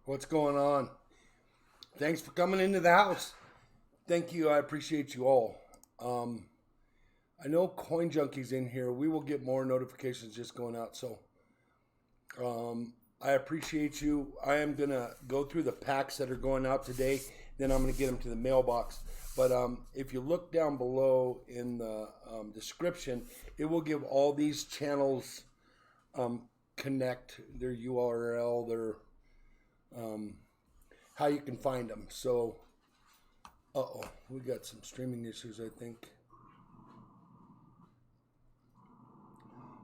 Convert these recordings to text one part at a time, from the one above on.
What's going on? Thanks for coming into the house. Thank you. I appreciate you all. Um, I know Coin Junkie's in here. We will get more notifications just going out. So I appreciate you. I am going to go through the packs that are going out today. Then I'm going to get them to the mailbox. But if you look down below in the description, it will give all these channels connect, their URL, their how you can find them. So, we got some streaming issues, I think.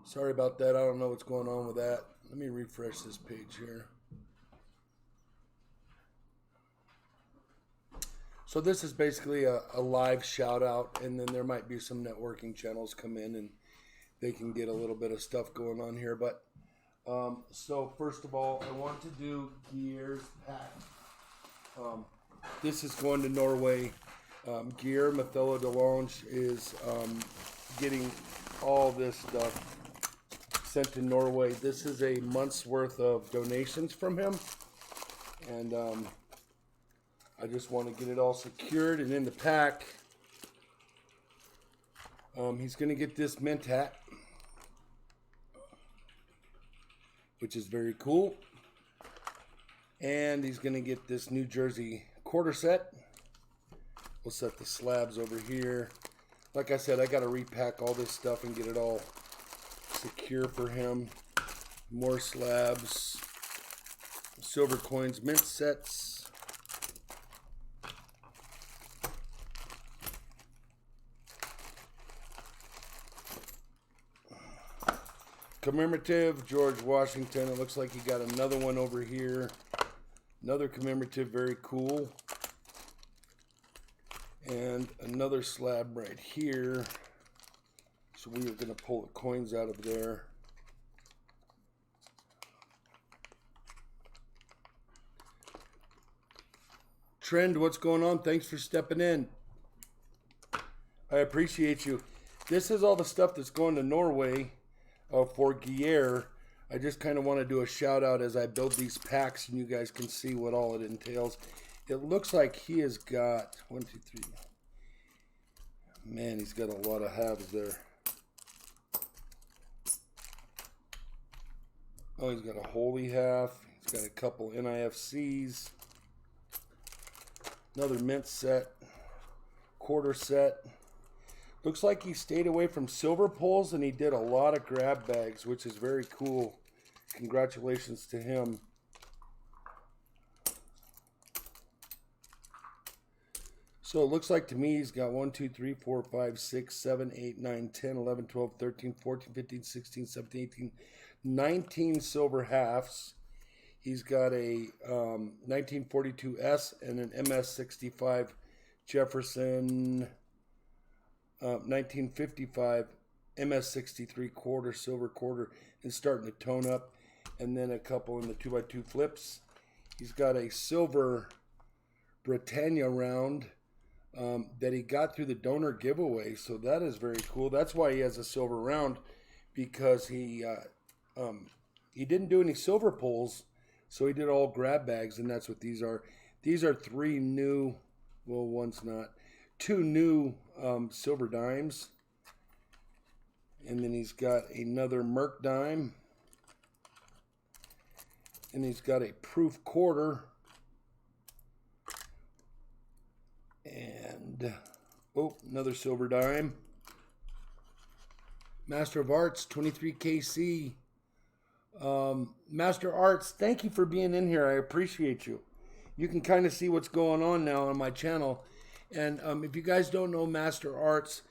Sorry about that. I don't know what's going on with that. Let me refresh this page here. So this is basically a live shout out, and then there might be some networking channels come in and they can get a little bit of stuff going on here. But so first of all, I want to do Gear's pack. This is going to Norway. Gear Mathilda DeLonge is getting all this stuff sent to Norway. This is a month's worth of donations from him, and I just want to get it all secured and in the pack. He's going to get this mint hat, which is very cool. And he's going to get this New Jersey quarter set. We'll set the slabs over here. Like I said, I got to repack all this stuff and get it all secure for him. More slabs. Silver coins, mint sets. Commemorative, George Washington. It looks like he got another one over here. Another commemorative, very cool. And another slab right here. So we are going to pull the coins out of there. Trend, what's going on? Thanks for stepping in. I appreciate you. This is all the stuff that's going to Norway for Gear. I just kind of want to do a shout out as I build these packs and you guys can see what all it entails. It looks like he has got 1, 2, 3. Man, he's got a lot of halves there. Oh, he's got a holy half. He's got a couple NIFCs. Another mint set. Quarter set. Looks like he stayed away from silver pulls and he did a lot of grab bags, which is very cool. Congratulations to him. So it looks like to me he's got 1, 2, 3, 4, 5, 6, 7, 8, 9, 10, 11, 12, 13, 14, 15, 16, 17, 18, 19 silver halves. He's got a 1942S and an MS65 Jefferson 1955 MS63 quarter, silver quarter, and starting to tone up. And then a couple in the 2x2 flips. He's got a silver Britannia round that he got through the donor giveaway. So that is very cool. That's why he has a silver round, because he didn't do any silver pulls. So he did all grab bags, and that's what these are. These are 3 new, well, one's not, 2 new silver dimes. And then he's got another Merc dime. And he's got a proof quarter. And, another silver dime. Master of Arts, 23KC. Master Arts, thank you for being in here. I appreciate you. You can kind of see what's going on now on my channel. And if you guys don't know Master Arts,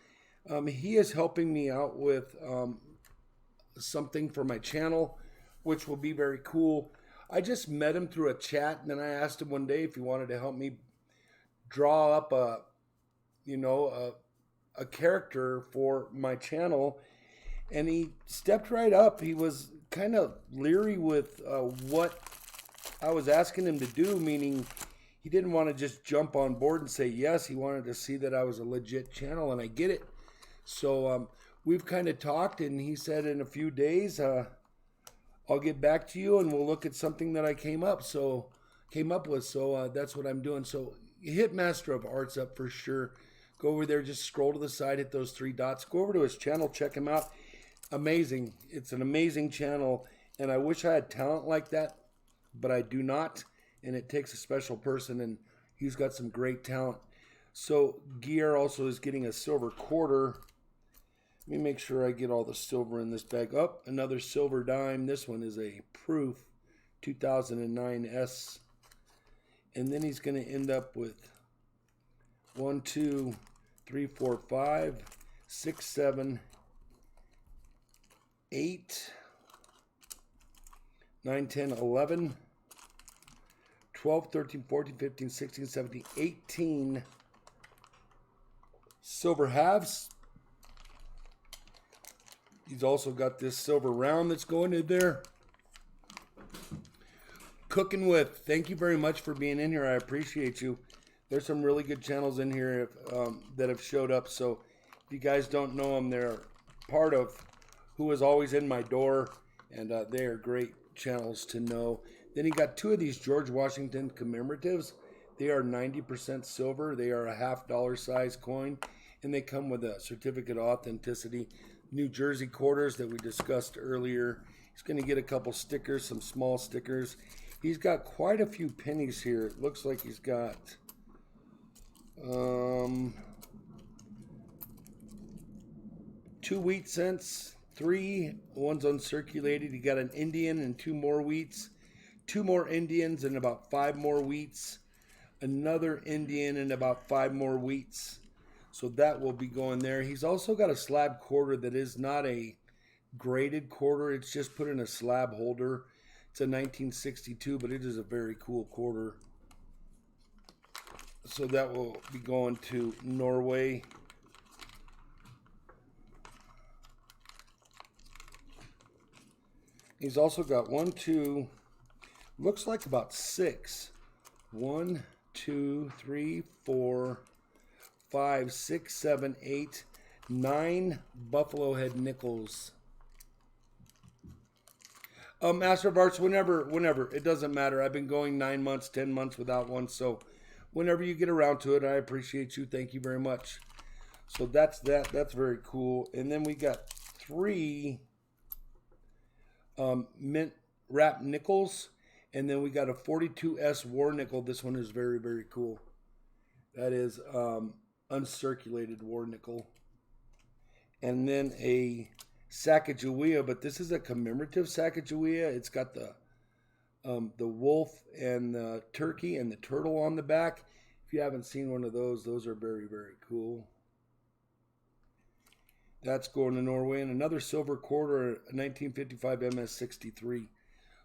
he is helping me out with something for my channel, which will be very cool. I just met him through a chat, and then I asked him one day if he wanted to help me draw up a character for my channel, and he stepped right up. He was kind of leery with what I was asking him to do, meaning he didn't want to just jump on board and say yes. He wanted to see that I was a legit channel, and I get it. So we've kind of talked, and he said in a few days I'll get back to you and we'll look at something that I came up. So came up with. So that's what I'm doing. So hit Master of Arts up for sure. Go over there, just scroll to the side, hit those 3 dots. Go over to his channel, check him out. Amazing. It's an amazing channel, and I wish I had talent like that, but I do not, and it takes a special person, and he's got some great talent. So Gear also is getting a silver quarter. Let me make sure I get all the silver in this bag. Oh, another silver dime. This one is a proof 2009 S. And then he's going to end up with 1, 2, 3, 4, 5, 6, 7, 8, 9, 10, 11, 12, 13, 14, 15, 16, 17, 18 silver halves. He's also got this silver round that's going in there. Cooking with. Thank you very much for being in here. I appreciate you. There's some really good channels in here that have showed up. So if you guys don't know them, they're part of who is always in my door. And they are great channels to know. Then he got 2 of these George Washington commemoratives. They are 90% silver. They are a $50 size coin. And they come with a certificate of authenticity. New Jersey quarters that we discussed earlier. He's going to get a couple stickers, some small stickers. He's got quite a few pennies here. It looks like he's got 2 wheat cents, 3, one's uncirculated. He got an Indian and 2 more wheats, 2 more Indians and about 5 more wheats, another Indian and about 5 more wheats. So that will be going there. He's also got a slab quarter that is not a graded quarter. It's just put in a slab holder. It's a 1962, but it is a very cool quarter. So that will be going to Norway. He's also got 1, 2, looks like about 6. 1, 2, 3, 4, 5, 6, 7, 8, 9 buffalo head nickels. Master of Arts, whenever, it doesn't matter. I've been going 9 months, 10 months without one, so whenever you get around to it, I appreciate you. Thank you very much. So that's that. That's very cool. And then we got 3 mint wrap nickels, and then we got a 42S war nickel. This one is very, very cool. That is uncirculated war nickel. And then a Sacagawea, but this is a commemorative Sacagawea. It's got the wolf and the turkey and the turtle on the back. If you haven't seen one of those are very, very cool. That's going to Norway. And another silver quarter, a 1955 MS-63.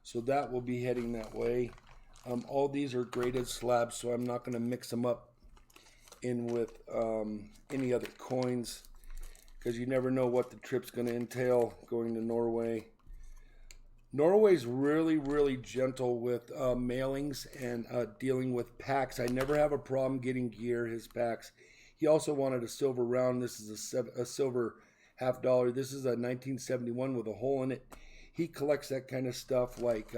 So that will be heading that way. All these are graded slabs, so I'm not going to mix them up in with any other coins, because you never know what the trip's going to entail going to Norway. Norway's really, really gentle with mailings and dealing with packs. I never have a problem getting Gear his packs. He also wanted a silver round. This is a silver $50. This is a 1971 with a hole in it. He collects that kind of stuff like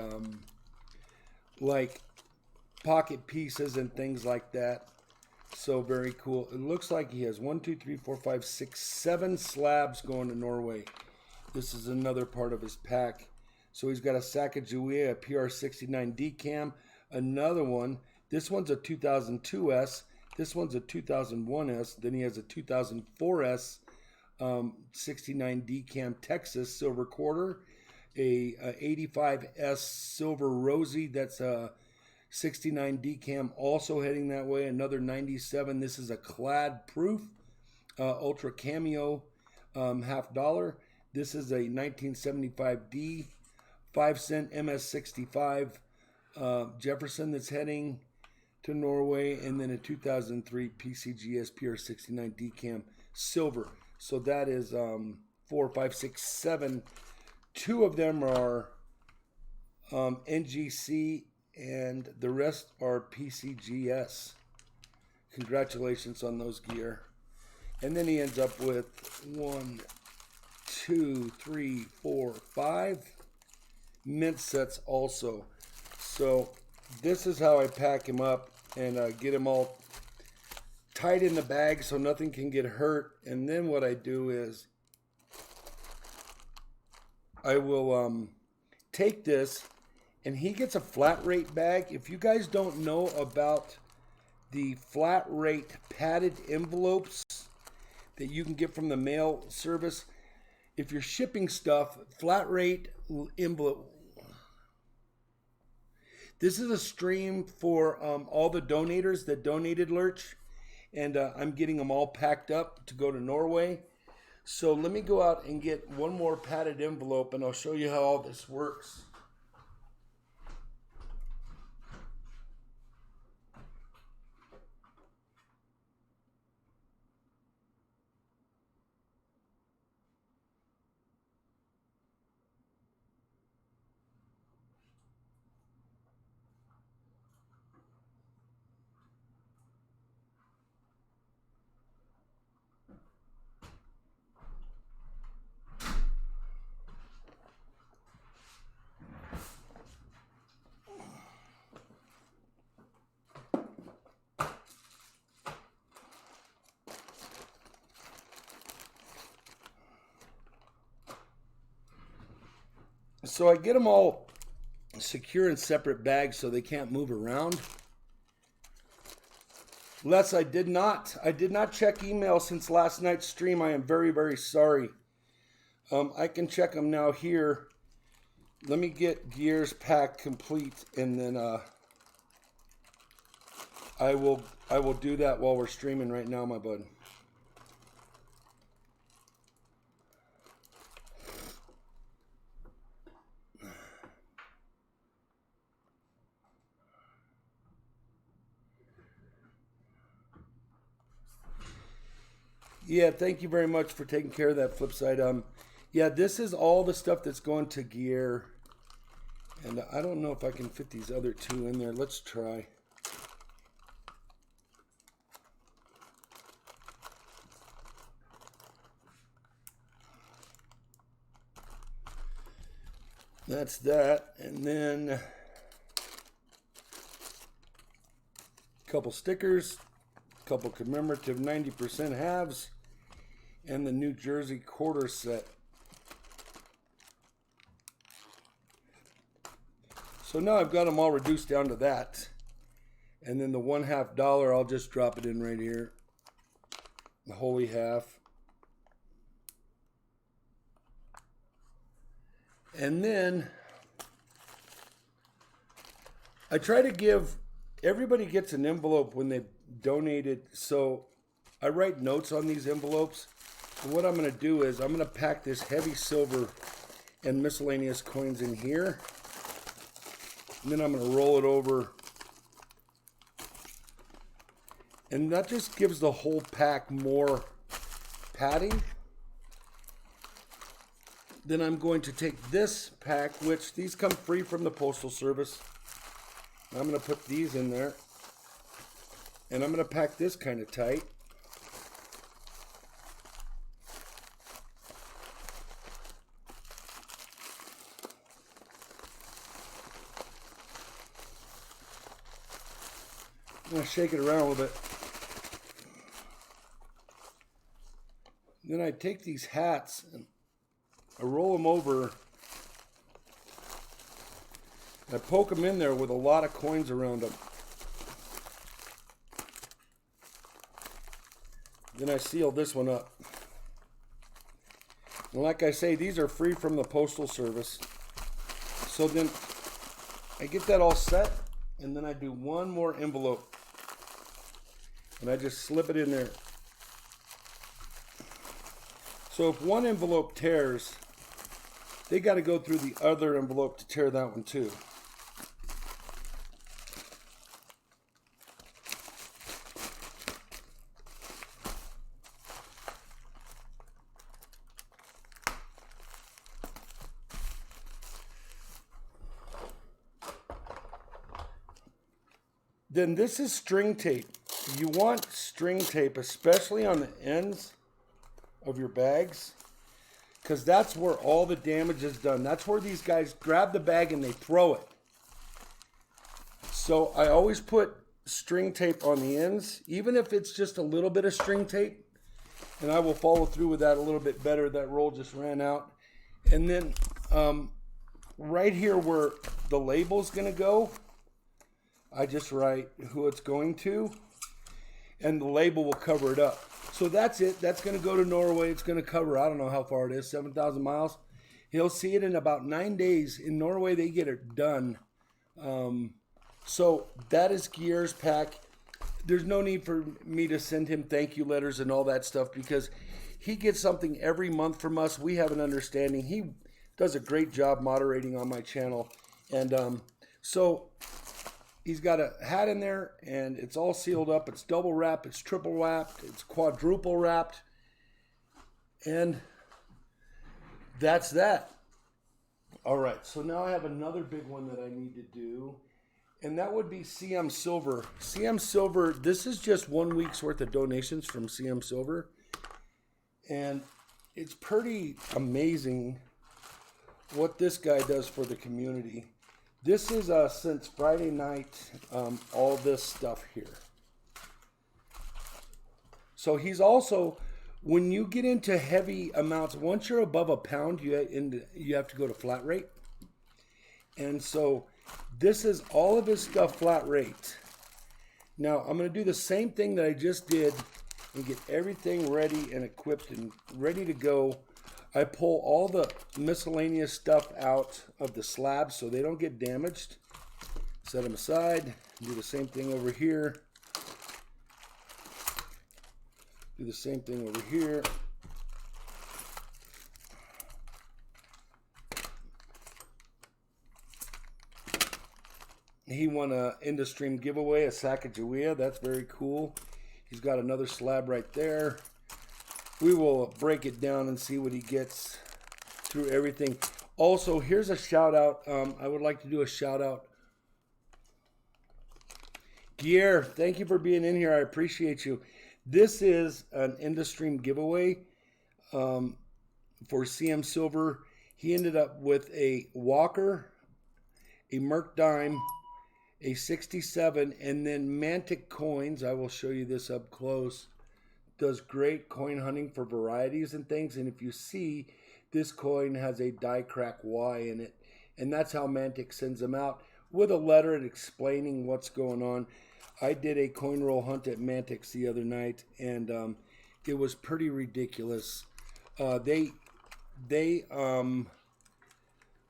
pocket pieces and things like that. So very cool. It looks like he has 1, 2, 3, 4, 5, 6, 7 slabs going to Norway. This is another part of his pack. So he's got a Sacagawea, a PR69 decam, another one. This one's a 2002S. This one's a 2001S. Then he has a 2004S 69 decam Texas silver quarter, a 85S silver rosy. That's a 69 decam, also heading that way. Another 97. This is a clad proof ultra cameo $50. This is a 1975D 5-cent MS-65 Jefferson that's heading to Norway, and then a 2003 PCGS PR69 decam silver. So that is 4, 5, 6, 7. 2 of them are NGC, and the rest are PCGS. Congratulations on those Gear. And then he ends up with 1, 2, 3, 4, 5 mint sets also. So this is how I pack him up and get him all tight in the bag so nothing can get hurt. And then what I do is I will take this, and he gets a flat rate bag. If you guys don't know about the flat rate padded envelopes that you can get from the mail service, if you're shipping stuff, flat rate envelope. This is a stream for all the donators that donated Lurch, and I'm getting them all packed up to go to Norway. So let me go out and get one more padded envelope, and I'll show you how all this works. So I get them all secure in separate bags so they can't move around. Les, I did not check email since last night's stream. I am very, very sorry. I can check them now here. Let me get gears packed complete, and then I will do that while we're streaming right now, my bud. Yeah, thank you very much for taking care of that, Flipside. Yeah, this is all the stuff that's going to gear. And I don't know if I can fit these other two in there. Let's try. That's that. And then a couple stickers, a couple commemorative 90% halves, and the New Jersey quarter set. So now I've got them all reduced down to that. And then the $1/2, I'll just drop it in right here. The holy half. And then I try to give, everybody gets an envelope when they donated. So I write notes on these envelopes. And what I'm going to do is I'm going to pack this heavy silver and miscellaneous coins in here. And then I'm going to roll it over. And that just gives the whole pack more padding. Then I'm going to take this pack, which these come free from the Postal Service. I'm going to put these in there. And I'm going to pack this kind of tight. I'm going to shake it around a little bit. Then I take these hats and I roll them over. And I poke them in there with a lot of coins around them. Then I seal this one up. And like I say, these are free from the Postal Service. So then I get that all set, and then I do one more envelope. And I just slip it in there. So if one envelope tears, they got to go through the other envelope to tear that one too. Then this is string tape. You want string tape, especially on the ends of your bags, because that's where all the damage is done. That's where these guys grab the bag and they throw it. So I always put string tape on the ends, even if it's just a little bit of string tape, and I will follow through with that a little bit better. That roll just ran out. And then right here where the label's going to go, I just write who it's going to, and the label will cover it up. So that's it. That's going to go to Norway. It's going to cover, I don't know how far it is, 7,000 miles. He'll see it in about 9 days. In Norway, they get it done. So that is Gear's pack. There's no need for me to send him thank you letters and all that stuff because he gets something every month from us. We have an understanding. He does a great job moderating on my channel. And so he's got a hat in there, and it's all sealed up. It's double wrapped. It's triple wrapped. It's quadruple wrapped. And that's that. All right, so now I have another big one that I need to do, and that would be CM Silver. CM Silver, this is just 1 week's worth of donations from CM Silver, and it's pretty amazing what this guy does for the community. This is since Friday night, all this stuff here. So he's also, when you get into heavy amounts, once you're above a pound, you have to go to flat rate. And so this is all of his stuff flat rate. Now I'm going to do the same thing that I just did and get everything ready and equipped and ready to go. I pull all the miscellaneous stuff out of the slabs so they don't get damaged. Set them aside. Do the same thing over here. Do the same thing over here. He won a end-of-stream giveaway, a Sacagawea. That's very cool. He's got another slab right there. We will break it down and see what he gets through everything. Also, here's a shout out. I would like to do a shout out. Gier, thank you for being in here. I appreciate you. This is an end-of-stream giveaway for CM Silver. He ended up with a Walker, a Merc Dime, a 67, and then Mantic Coins. I will show you this up close. Does great coin hunting for varieties and things. And if you see, this coin has a die crack Y in it. And that's how Mantic sends them out, with a letter and explaining what's going on. I did a coin roll hunt at Mantix the other night, and it was pretty ridiculous. They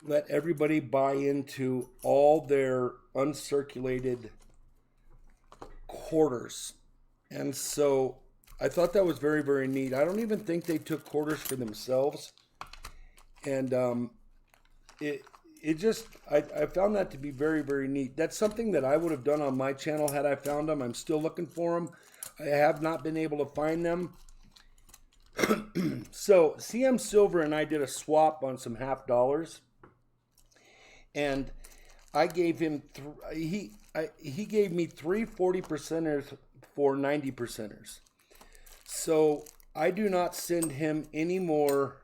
let everybody buy into all their uncirculated quarters. And so I thought that was very, very neat. I don't even think they took quarters for themselves. And I found that to be very, very neat. That's something that I would have done on my channel had I found them. I'm still looking for them. I have not been able to find them. So CM Silver and I did a swap on some half dollars. And I gave him, he gave me 3 40%ers for 90%ers. So I do not send him any more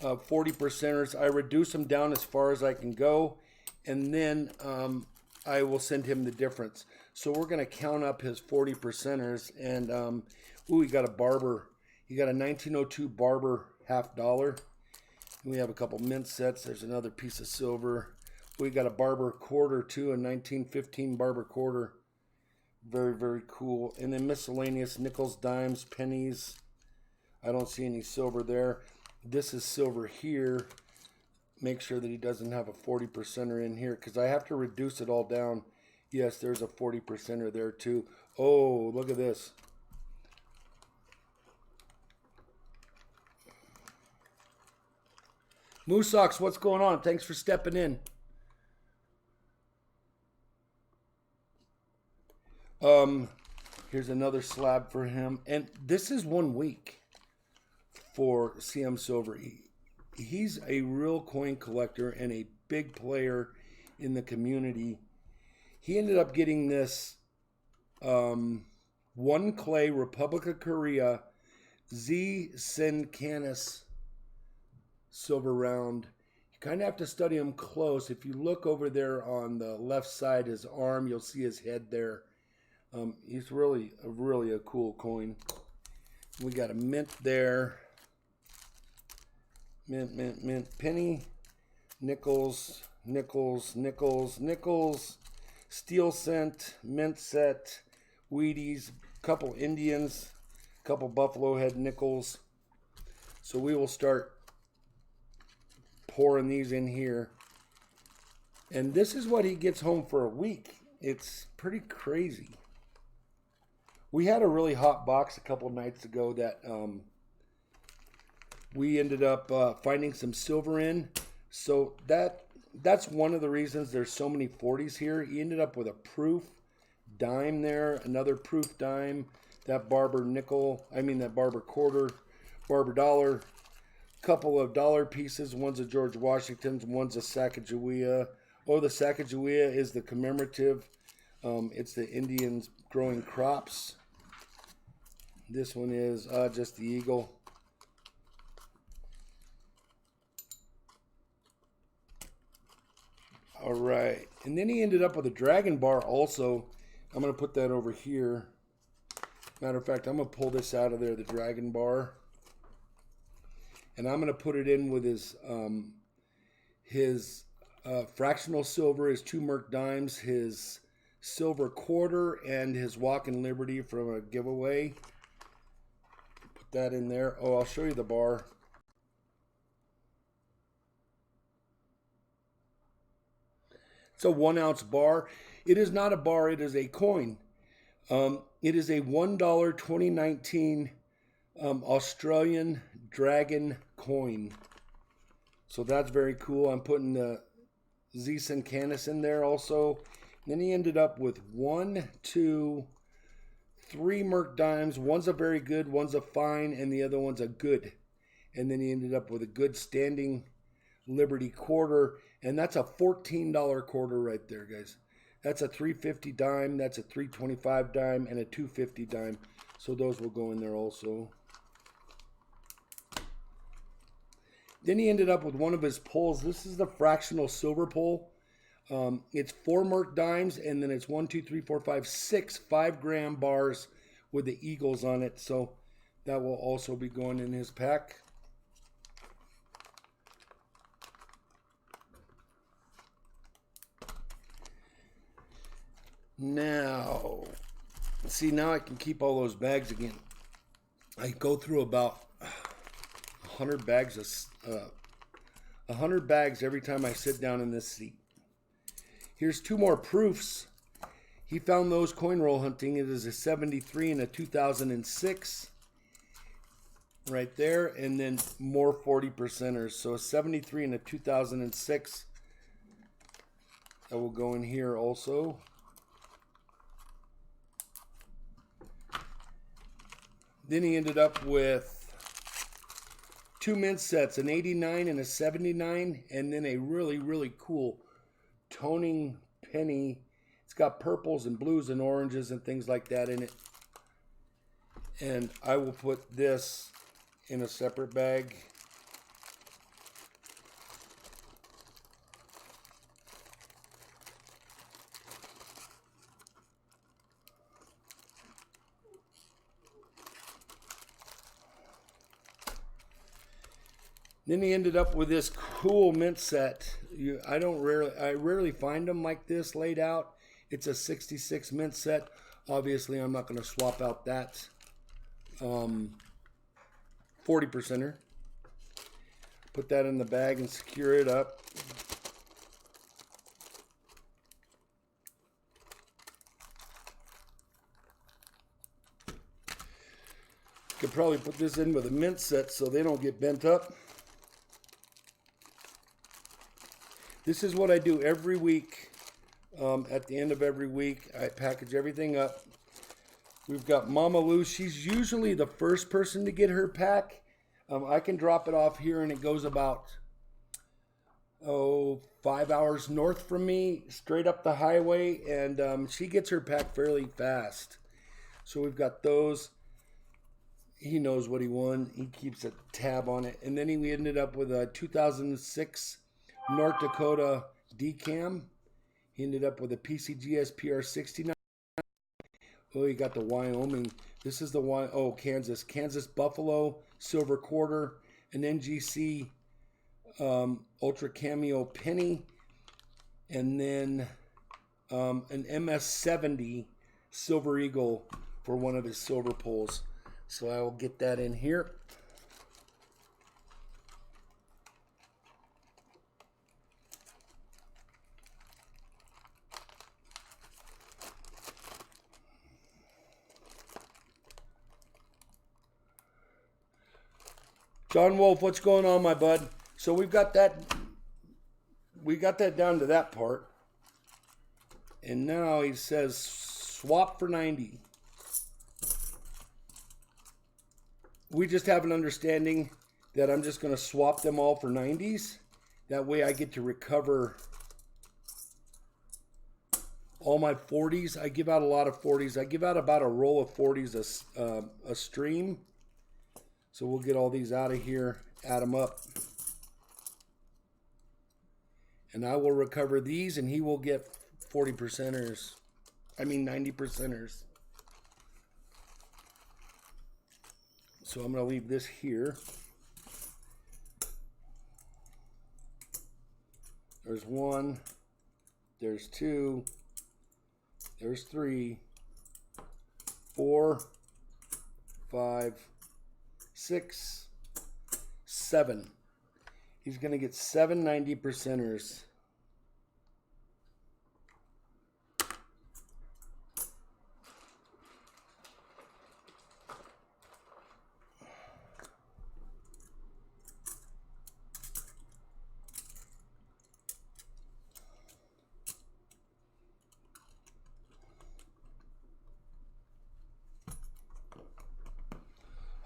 40%ers. I reduce them down as far as I can go, and then I will send him the difference. So we're going to count up his 40%ers, and ooh, he got a Barber. He got a 1902 Barber half dollar. We have a couple mint sets. There's another piece of silver. We got a Barber quarter too, a 1915 Barber quarter. Very, very cool. And then miscellaneous nickels, dimes, pennies. I don't see any silver there. This is silver here. Make sure that he doesn't have a 40%er in here, because I have to reduce it all down. Yes, there's a 40%er there too. Oh, look at this. Moosox, what's going on? Thanks for stepping in. Here's another slab for him. And this is 1 week for CM Silver. He's a real coin collector and a big player in the community. He ended up getting this one clay Republic of Korea Z Sin Canis silver round. kind of have to study him close. If you look over there on the left side, his arm, you'll see his head there. He's really a cool coin. We got a mint there. Mint, mint, mint. Penny, nickels, nickels, nickels, nickels. Steel cent, mint set, Wheaties, couple Indians, couple buffalo head nickels. So we will start pouring these in here. And this is what he gets home for a week. It's pretty crazy. We had a really hot box a couple nights ago that we ended up finding some silver in. So that's one of the reasons there's so many 40s here. He ended up with a proof dime there, another proof dime, that Barber nickel, that Barber quarter, Barber dollar, couple of dollar pieces. One's a George Washington's, one's a Sacagawea. Oh, the Sacagawea is the commemorative. It's the Indians growing crops. This one is just the eagle. All right, and then he ended up with a dragon bar also. I'm going to put that over here. Matter of fact, I'm going to pull this out of there, the dragon bar. And I'm going to put it in with his fractional silver, his 2 Merc dimes, his silver quarter, and his Walking Liberty from a giveaway. Put that in there. Oh, I'll show you the bar. It's a 1 ounce bar. It is not a bar, it is a coin. It is a $1 2019 Australian dragon coin. So that's very cool. I'm putting the Zeeson Canis in there also. And then he ended up with 1, 2, 3 Merc dimes. One's a very good, one's a fine, and the other one's a good. And then he ended up with a good standing Liberty quarter. And that's a $14 quarter right there, guys. That's a $3.50 dime, that's a $3.25 dime, and a $2.50 dime. So those will go in there also. Then he ended up with one of his pulls. This is the fractional silver pull. It's 4 Merc dimes, and then it's 1, 2, 3, 4, 5, 6 5-gram bars with the eagles on it. So that will also be going in his pack. Now, see, now I can keep all those bags again. I go through about 100 bags of 100 bags every time I sit down in this seat. Here's 2 more proofs. He found those coin roll hunting. It is a 73 and a 2006 right there, and then more 40%ers. So a 73 and a 2006 that will go in here also. Then he ended up with 2 mint sets, an 89 and a 79, and then a really cool toning penny. It's got purples and blues and oranges and things like that in it. And I will put this in a separate bag. Then he ended up with this cool mint set. I rarely find them like this laid out. It's a 66 mint set. Obviously, I'm not going to swap out that 40%er. Put that in the bag and secure it up. Could probably put this in with a mint set so they don't get bent up. This is what I do every week. At the end of every week, I package everything up. We've got Mama Lou. She's usually the first person to get her pack. I can drop it off here, and it goes about 5 hours north from me, straight up the highway, and she gets her pack fairly fast. So we've got those. He knows what he won. He keeps a tab on it. And then we ended up with a 2006 North Dakota decam. He ended up with a PCGS PR69. Oh, he got the Wyoming. This is the one, oh, Kansas Buffalo silver quarter, an NGC Ultra Cameo penny, and then an MS70 Silver Eagle for one of his silver pulls. So I will get that in here. John Wolf, what's going on, my bud? So we got that down to that part. And now he says swap for 90. We just have an understanding that I'm just going to swap them all for 90s. That way I get to recover all my 40s. I give out a lot of 40s. I give out about a roll of 40s a stream. So we'll get all these out of here, add them up. And I will recover these, and he will get 40%ers. I mean 90%ers. So I'm going to leave this here. There's 1. There's 2. There's 3. 4. 5. 6. 7. He's going to get 7 90%ers.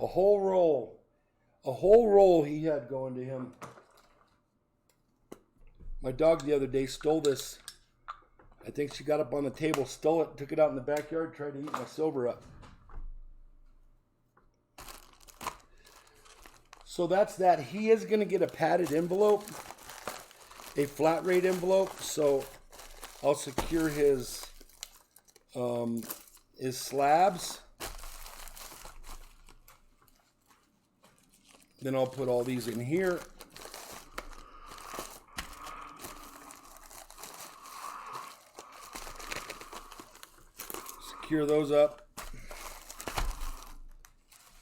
A whole roll he had going to him. My dog the other day stole this. I think she got up on the table, stole it, took it out in the backyard, tried to eat my silver up. So that's that. He is going to get a padded envelope, a flat rate envelope. So I'll secure his slabs. Then I'll put all these in here. Secure those up.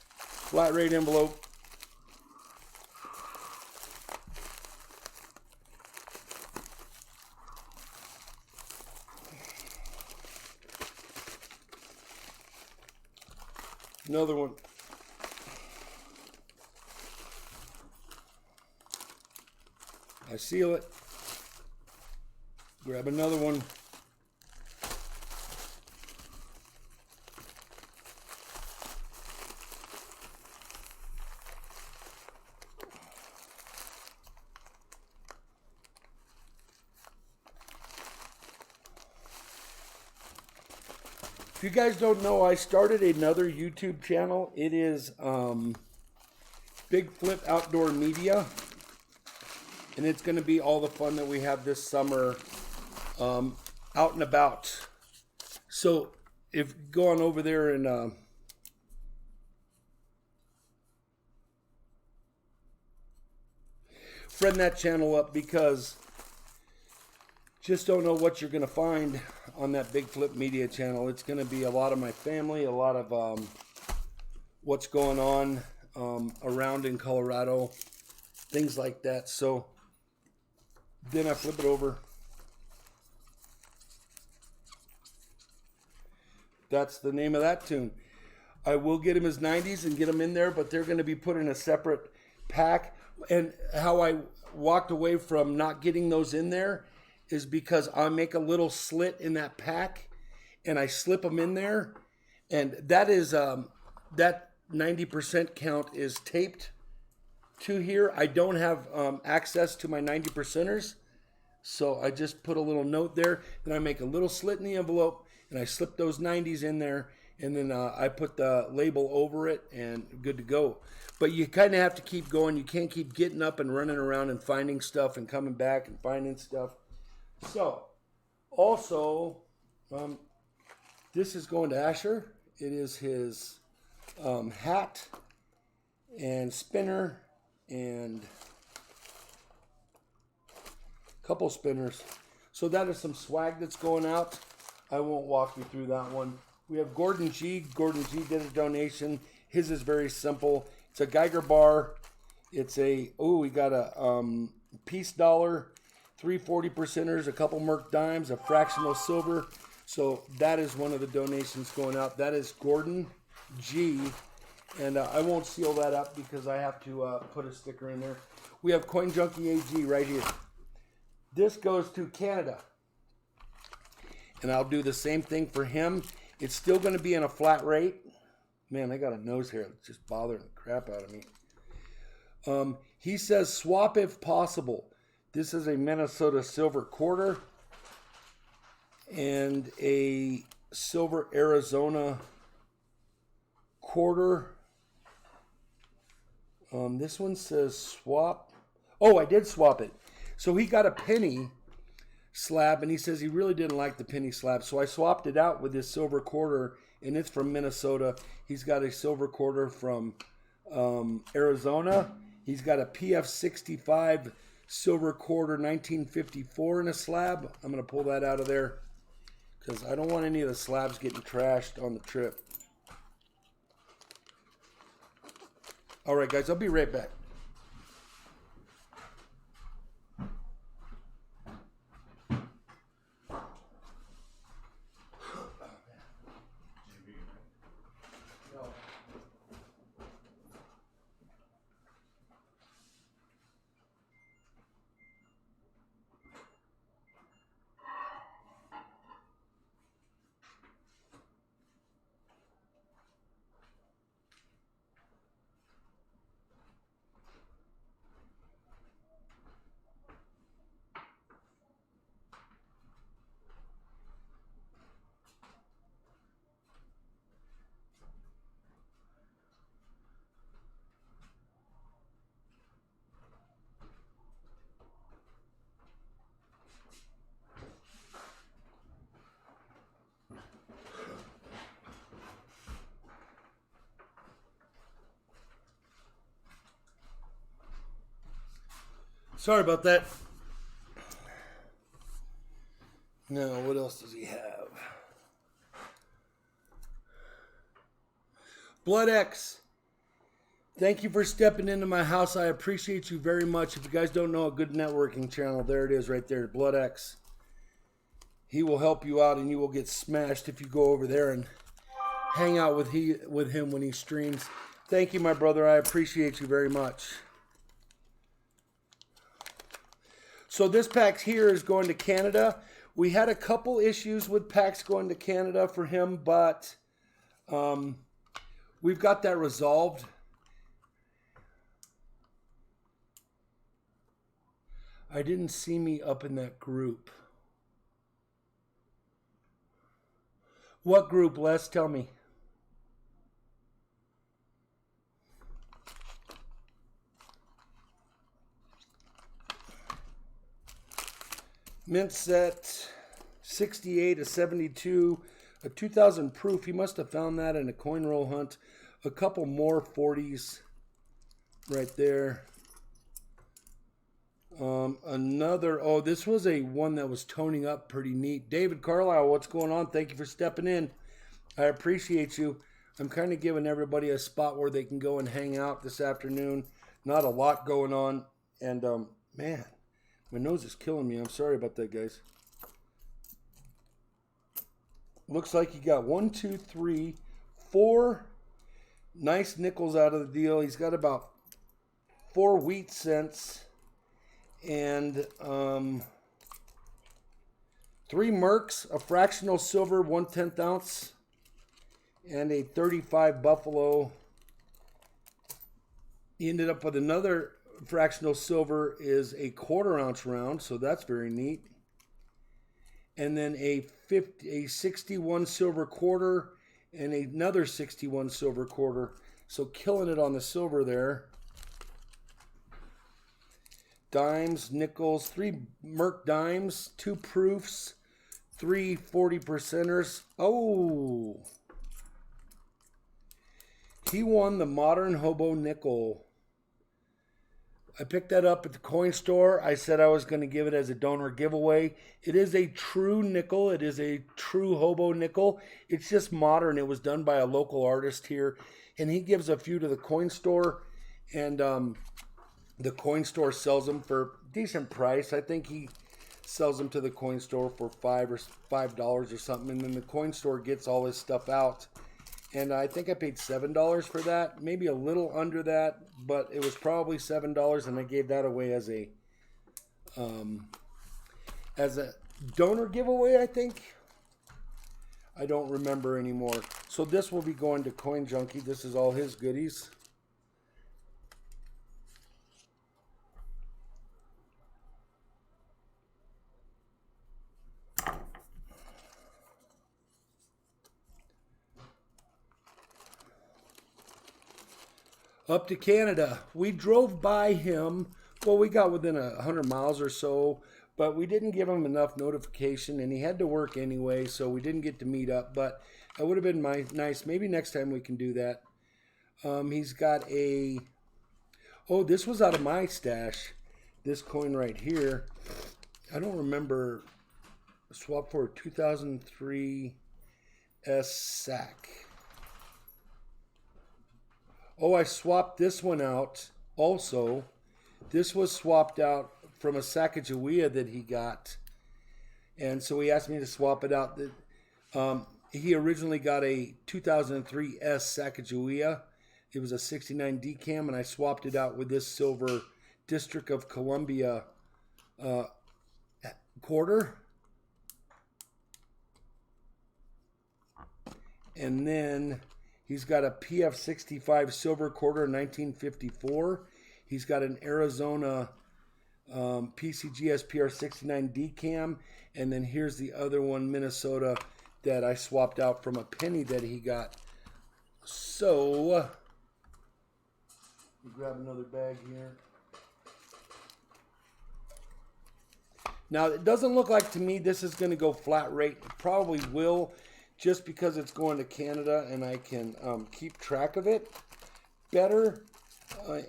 Flat rate envelope. Another one. I seal it. Grab another one. If you guys don't know, I started another YouTube channel. It is Big Flip Outdoor Media. And it's going to be all the fun that we have this summer out and about. So if go on over there and friend that channel up, because just don't know what you're going to find on that Big Flip Media channel. It's going to be a lot of my family, a lot of what's going on around in Colorado, things like that. So then I flip it over. That's the name of that tune. I will get him his 90s and get them in there, but they're going to be put in a separate pack. And how I walked away from not getting those in there is because I make a little slit in that pack and I slip them in there. And that is, that 90% count is taped to here. I don't have access to my 90%ers. So I just put a little note there. Then I make a little slit in the envelope and I slip those 90s in there. and then I put the label over it, and good to go. But you kind of have to keep going. You can't keep getting up and running around and finding stuff and coming back and finding stuff. So, also, this is going to Asher. It is his hat and spinner and a couple spinners. So that is some swag that's going out. I won't walk you through that one. We have Gordon G. Gordon G did a donation. His is very simple. It's a Geiger bar. It's a, we got a piece dollar, 3 40%ers, a couple Merc dimes, a fractional silver. So that is one of the donations going out. That is Gordon G. And I won't seal that up because I have to put a sticker in there. We have Coin Junkie AG right here. This goes to Canada. And I'll do the same thing for him. It's still going to be in a flat rate. Man, I got a nose hair that's just bothering the crap out of me. He says swap if possible. This is a Minnesota silver quarter and a silver Arizona quarter. This one says swap. Oh, I did swap it. So he got a penny slab, and he says he really didn't like the penny slab. So I swapped it out with this silver quarter, and it's from Minnesota. He's got a silver quarter from Arizona. He's got a PF65 silver quarter 1954 in a slab. I'm going to pull that out of there because I don't want any of the slabs getting trashed on the trip. All right, guys, I'll be right back. Sorry about that. Now, what else does he have? Blood X. Thank you for stepping into my house. I appreciate you very much. If you guys don't know a good networking channel, there it is right there, Blood X. He will help you out, and you will get smashed if you go over there and hang out with him when he streams. Thank you, my brother. I appreciate you very much. So this pack here is going to Canada. We had a couple issues with packs going to Canada for him, but we've got that resolved. I didn't see me up in that group. What group, Les? Tell me. Mint set, 68, a 72, a 2000 proof. He must have found that in a coin roll hunt. A couple more 40s right there. This was a one that was toning up pretty neat. David Carlisle, what's going on? Thank you for stepping in. I appreciate you. I'm kind of giving everybody a spot where they can go and hang out this afternoon. Not a lot going on. And, man. My nose is killing me. I'm sorry about that, guys. Looks like he got 1, 2, 3, 4 nice nickels out of the deal. He's got about 4 wheat cents and 3 Mercs, a fractional silver 1/10 ounce, and a 35 Buffalo. He ended up with another fractional silver is a 1/4 ounce round, so that's very neat. And then a 61 silver quarter and another 61 silver quarter. So killing it on the silver there. Dimes, nickels, 3 Merc dimes, 2 proofs, 3 40%ers. Oh! He won the Modern Hobo Nickel. I picked that up at the coin store. I said I was going to give it as a donor giveaway. It is a true nickel. It is a true hobo nickel. It's just modern. It was done by a local artist here. And he gives a few to the coin store. And the coin store sells them for a decent price. I think he sells them to the coin store for $5 or something. And then the coin store gets all his stuff out. And I think I paid $7 for that, maybe a little under that, but it was probably $7, and I gave that away as a donor giveaway, I think. I don't remember anymore. So this will be going to Coin Junkie. This is all his goodies. Up to Canada. We drove by him. Well, we got within 100 miles or so, but we didn't give him enough notification, and he had to work anyway, so we didn't get to meet up. But it would have been nice. Maybe next time we can do that. He's got a... Oh, this was out of my stash. This coin right here. I don't remember. Swap for a 2003 S SAC. Oh, I swapped this one out also. This was swapped out from a Sacagawea that he got. And so he asked me to swap it out. He originally got a 2003 S Sacagawea. It was a 69 decam, and I swapped it out with this silver District of Columbia quarter. And then... he's got a PF65 silver quarter 1954. He's got an Arizona PCG SPR 69 decam. And then here's the other one, Minnesota, that I swapped out from a penny that he got. So, let me grab another bag here. Now, it doesn't look like to me this is going to go flat rate. It probably will, just because it's going to Canada and I can keep track of it better.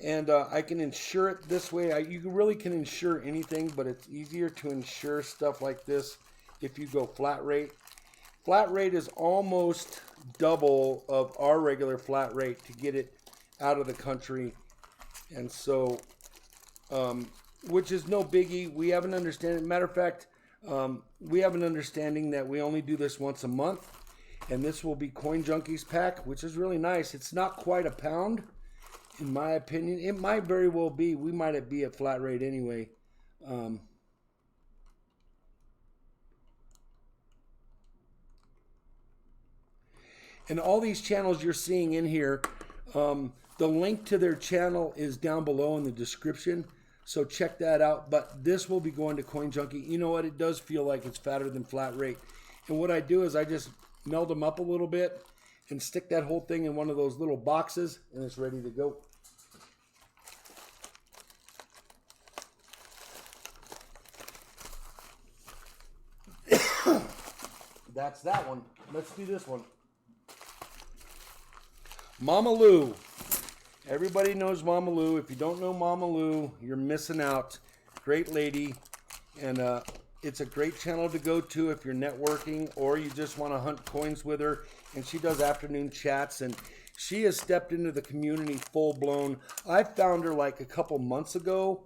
And I can insure it this way. You really can insure anything, but it's easier to insure stuff like this if you go flat rate. Flat rate is almost double of our regular flat rate to get it out of the country. And so, which is no biggie. We have an understanding. Matter of fact, we have an understanding that we only do this once a month. And this will be Coin Junkie's pack, which is really nice. It's not quite a pound, in my opinion. It might very well be. We might be at flat rate anyway. And all these channels you're seeing in here, the link to their channel is down below in the description. So check that out. But this will be going to Coin Junkie. You know what? It does feel like it's fatter than flat rate. And what I do is I just meld them up a little bit and stick that whole thing in one of those little boxes, and it's ready to go. That's that one. Let's do this one. Mama Lou. Everybody knows Mama Lou. If you don't know Mama Lou, you're missing out. Great lady. And it's a great channel to go to if you're networking or you just want to hunt coins with her. And she does afternoon chats, and she has stepped into the community full blown. I found her like a couple months ago,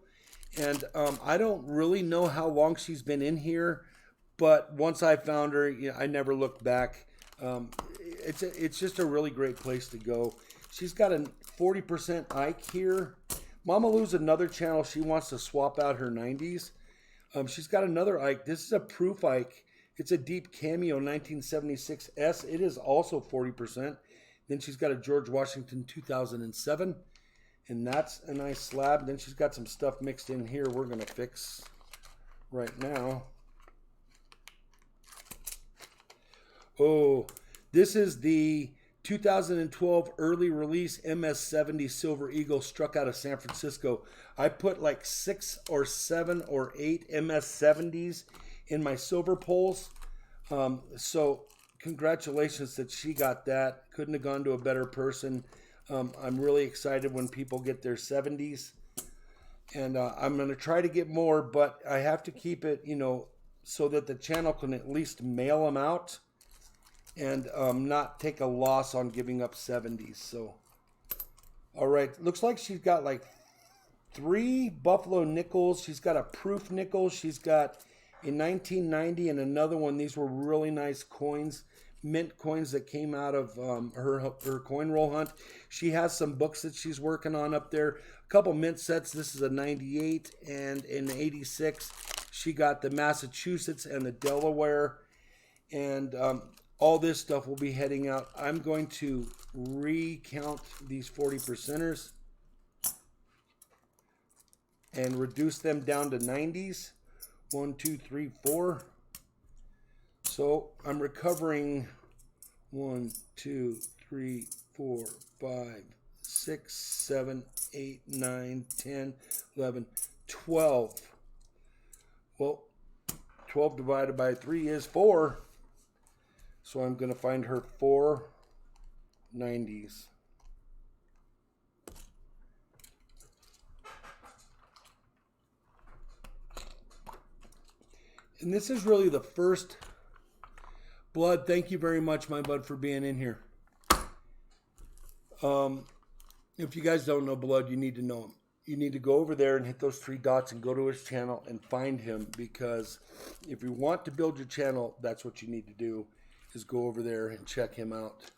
and I don't really know how long she's been in here, but once I found her, you know, I never looked back. It's just a really great place to go. She's got a 40% Ike here. Mama Lou's another channel. She wants to swap out her 90s. She's got another Ike. This is a proof Ike. It's a deep cameo 1976S. It is also 40%. Then she's got a George Washington 2007. And that's a nice slab. Then she's got some stuff mixed in here we're going to fix right now. Oh, This is the 2012 early release MS-70 Silver Eagle, struck out of San Francisco. I put like 6 or 7 or 8 MS-70s in my silver polls. So congratulations that she got that. Couldn't have gone to a better person. I'm really excited when people get their 70s. And I'm going to try to get more, but I have to keep it, you know, so that the channel can at least mail them out and not take a loss on giving up 70s. So, all right. Looks like she's got like 3 Buffalo nickels. She's got a proof nickel. She's got a 1990 and another one. These were really nice coins, mint coins that came out of her coin roll hunt. She has some books that she's working on up there. A couple mint sets. This is a 98 and an 86. She got the Massachusetts and the Delaware. And all this stuff will be heading out. I'm going to recount these 40%ers and reduce them down to 90s. 1, 2, 3, 4. So I'm recovering 1, 2, 3, 4, 5, 6, 7, 8, 9, 10, 11, 12. Well, 12 divided by 3 is 4. So I'm going to find her 4 90s. And this is really the first blood. Thank you very much, my bud, for being in here. If you guys don't know Blood, you need to know him. You need to go over there and hit those 3 dots and go to his channel and find him, because if you want to build your channel, that's what you need to do, is go over there and check him out.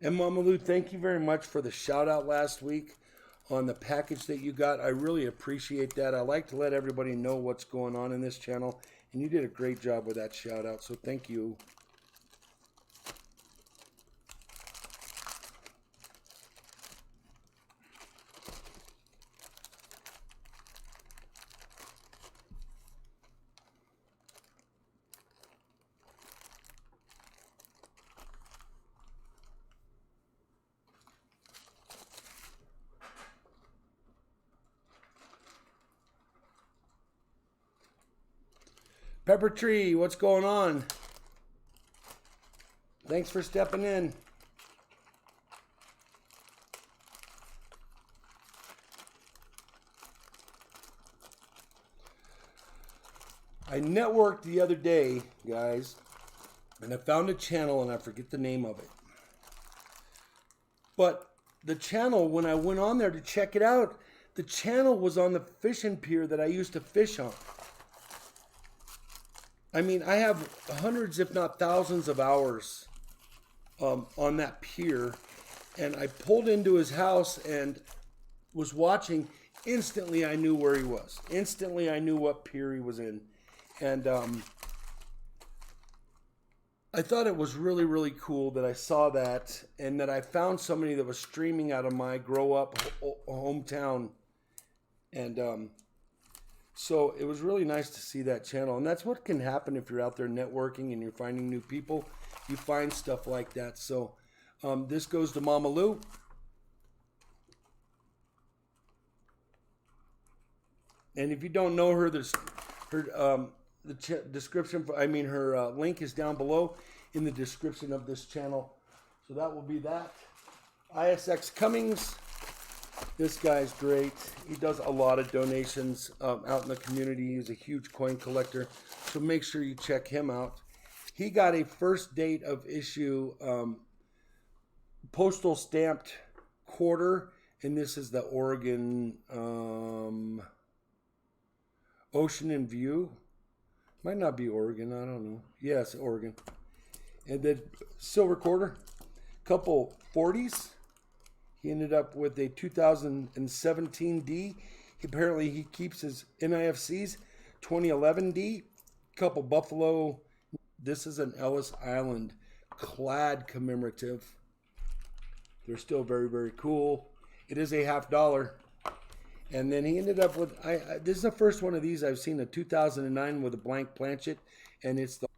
And Mama Lou, thank you very much for the shout out last week on the package that you got. I really appreciate that. I like to let everybody know what's going on in this channel, and you did a great job with that shout out, so thank you. Pepper Tree, what's going on? Thanks for stepping in. I networked the other day, guys, and I found a channel, and I forget the name of it. But the channel, when I went on there to check it out, the channel was on the fishing pier that I used to fish on. I mean, I have hundreds, if not thousands of hours on that pier. And I pulled into his house and was watching. Instantly, I knew where he was. Instantly, I knew what pier he was in. And I thought it was really, really cool that I saw that, and that I found somebody that was streaming out of my grow-up hometown. And so it was really nice to see that channel. And that's what can happen if you're out there networking and you're finding new people. You find stuff like that. So this goes to Mama Lou. And if you don't know her, there's her description. Her link is down below in the description of this channel. So that will be that. ISX Cummings. This guy's great. He does a lot of donations out in the community. He's a huge coin collector. So make sure you check him out. He got a first date of issue postal stamped quarter. And this is the Oregon Ocean and View. Might not be Oregon. I don't know. Yes, Oregon. And then silver quarter, couple 40s. He ended up with a 2017 D. Apparently he keeps his NIFCs. 2011 D. Couple Buffalo. This is an Ellis Island clad commemorative. They're still very, very cool. It is a $50. And then he ended up with, this is the first one of these I've seen, a 2009 with a blank planchet. And it's the,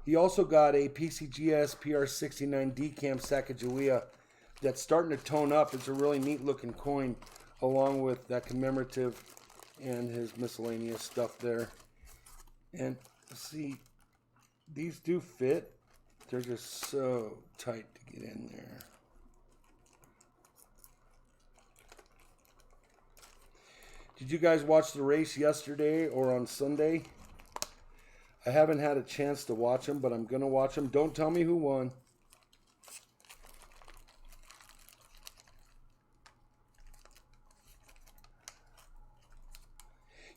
he also got a PCGS PR69 Decam Sacagawea that's starting to tone up. It's a really neat looking coin, along with that commemorative and his miscellaneous stuff there. And see, these do fit. They're just so tight to get in there. Did you guys watch the race yesterday or on Sunday? I haven't had a chance to watch them, but I'm going to watch them. Don't tell me who won.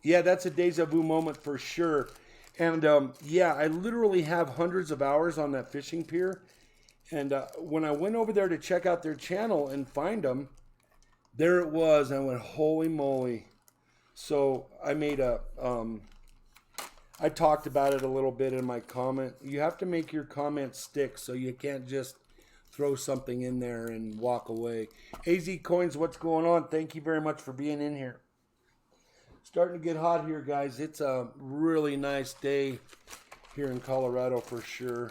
Yeah, that's a deja vu moment for sure. And yeah, I literally have hundreds of hours on that fishing pier. And when I went over there to check out their channel and find them, there it was. I went, holy moly. So I made a, I talked about it a little bit in my comment. You have to make your comment stick, so you can't just throw something in there and walk away. AZ Coins, what's going on? Thank you very much for being in here. Starting to get hot here, guys. It's a really nice day here in Colorado for sure.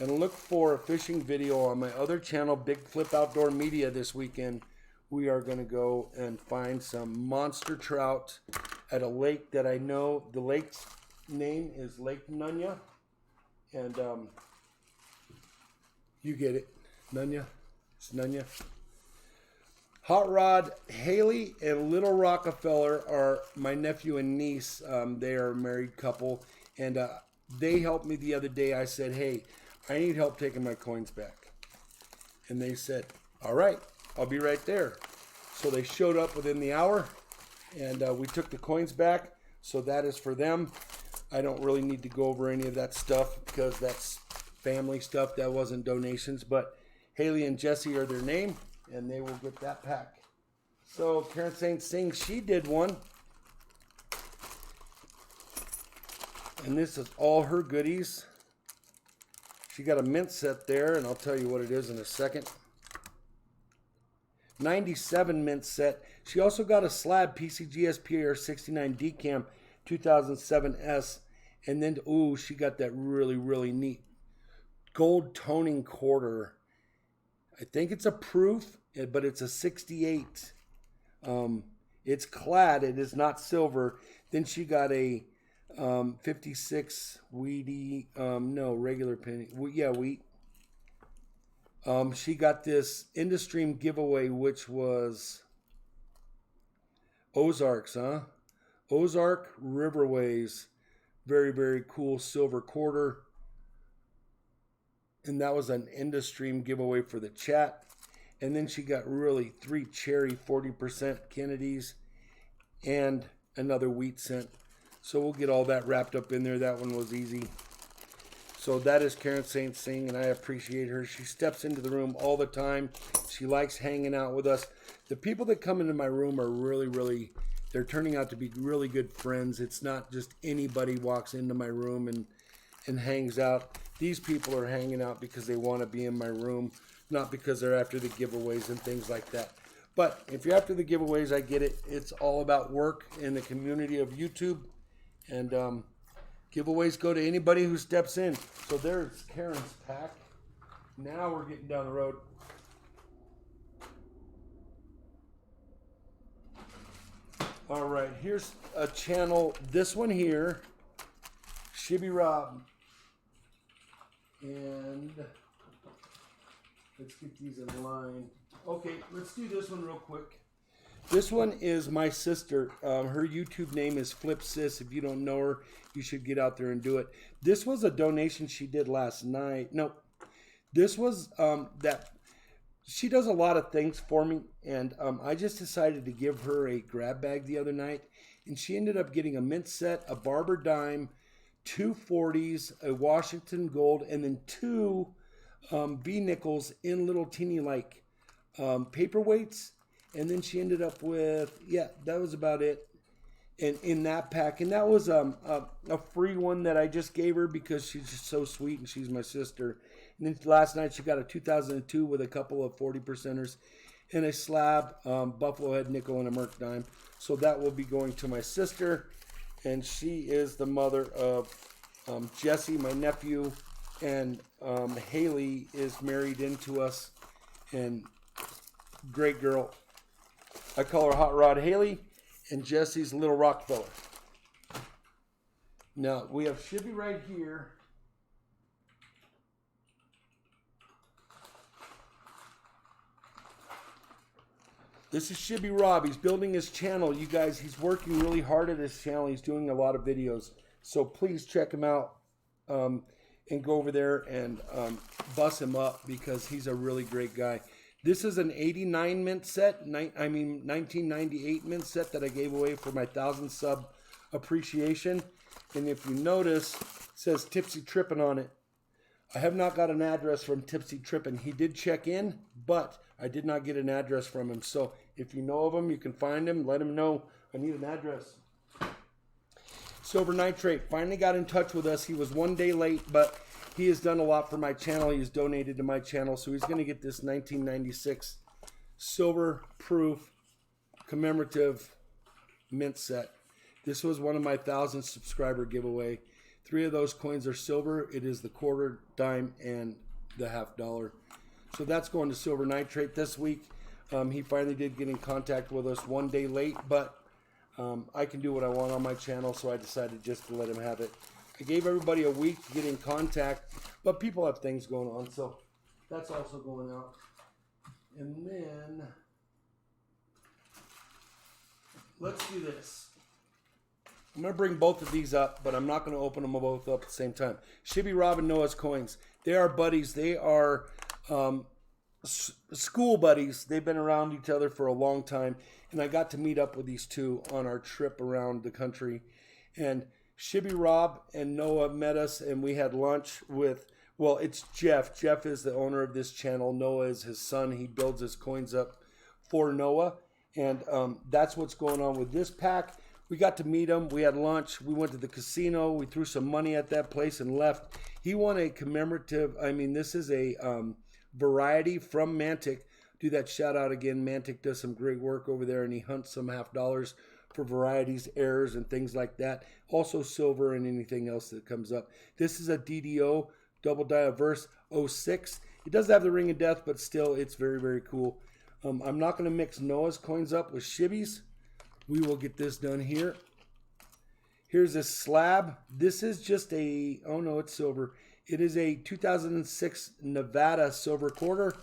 And look for a fishing video on my other channel, Big Flip Outdoor Media, this weekend. We are going to go and find some monster trout at a lake that I know. The lake's name is Lake Nunya. And you get it. Nunya. It's Nunya. Hot Rod, Haley, and Little Rockefeller are my nephew and niece. They are a married couple, and they helped me the other day. I said, hey, I need help taking my coins back. And they said, all right, I'll be right there. So they showed up within the hour, and we took the coins back. So that is for them. I don't really need to go over any of that stuff because that's family stuff. That wasn't donations, but Haley and Jesse are their name. And they will get that pack. So Karen Saint Singh, she did one. And this is all her goodies. She got a mint set there, and I'll tell you what it is in a second. 97 mint set. She also got a slab PCGS PR69 Decam 2007S. And then, ooh, she got that really, really neat gold toning quarter. I think it's a proof, but it's a 68. It's clad. It is not silver. Then she got a 56 weedy, no, regular penny. Yeah, wheat. She got this Industream giveaway, which was Ozarks, huh? Ozark Riverways. Very, very cool silver quarter. And that was an Industream giveaway for the chat. And then she got really 3 cherry 40% Kennedys and another wheat scent. So we'll get all that wrapped up in there. That one was easy. So that is Karen Saint Singh, and I appreciate her. She steps into the room all the time. She likes hanging out with us. The people that come into my room are really, really, they're turning out to be really good friends. It's not just anybody walks into my room and hangs out. These people are hanging out because they want to be in my room, not because they're after the giveaways and things like that. But if you're after the giveaways, I get it. It's all about work in the community of YouTube. And giveaways go to anybody who steps in. So there's Karen's pack. Now we're getting down the road. All right, here's a channel. This one here, Shibby Rob. And let's get these in line. Okay, let's do this one real quick. This one is my sister. Her YouTube name is Flip Sis. If you don't know her, you should get out there and do it. This was a donation she did last night. No, this was that she does a lot of things for me. And I just decided to give her a grab bag the other night. And she ended up getting a mint set, a Barber Dime, 2 40s, a Washington Gold, and then 2 B nickels in little teeny like paperweights. And then she ended up with, yeah, that was about it in that pack. And that was a free one that I just gave her because she's just so sweet and she's my sister. And then last night she got a 2002 with a couple of 40%ers and a slab Buffalo Head nickel and a Merc dime. So that will be going to my sister. And she is the mother of Jesse, my nephew. And Haley is married into us. And great girl. I call her Hot Rod Haley. And Jesse's Little Rockefeller. Now, we have Shibby right here. This is Shibby Rob. He's building his channel. You guys, he's working really hard at his channel. He's doing a lot of videos. So please check him out and go over there and bust him up because he's a really great guy. This is an 89 mint set, 1998 mint set that I gave away for my 1,000 sub appreciation. And if you notice, it says Tipsy Trippin' on it. I have not got an address from Tipsy Trippin'. He did check in, but I did not get an address from him. So if you know of him, you can find him. Let him know I need an address. Silver Nitrate finally got in touch with us. He was 1 day late, but he has done a lot for my channel. He's donated to my channel, so he's going to get this 1996 silver proof commemorative mint set. This was one of my 1,000 subscriber giveaway. 3 of those coins are silver. It is the quarter, dime, and the $50. So that's going to Silver Nitrate this week. He finally did get in contact with us 1 day late, but I can do what I want on my channel, so I decided just to let him have it. I gave everybody a week to get in contact, but people have things going on, so that's also going out. And then, let's do this. I'm going to bring both of these up, but I'm not going to open them both up at the same time. Shibby Rob and Noah's coins. They are buddies. They are school buddies. They've been around each other for a long time, and I got to meet up with these two on our trip around the country. And Shibby Rob and Noah met us, and we had lunch with, well, it's Jeff. Jeff is the owner of this channel. Noah is his son. He builds his coins up for Noah, and that's what's going on with this pack. We got to meet him. We had lunch. We went to the casino. We threw some money at that place and left. He won a commemorative, this is a variety from Mantic. Do that shout out again. Mantic does some great work over there, and he hunts some $50 for varieties, errors, and things like that. Also silver and anything else that comes up. This is a DDO, Double Diverse 06. It does have the Ring of Death, but still, it's very, very cool. I'm not going to mix Noah's coins up with Shibby's. We will get this done here. Here's a slab. This is just a, oh no, it's silver. It is a 2006 Nevada silver quarter.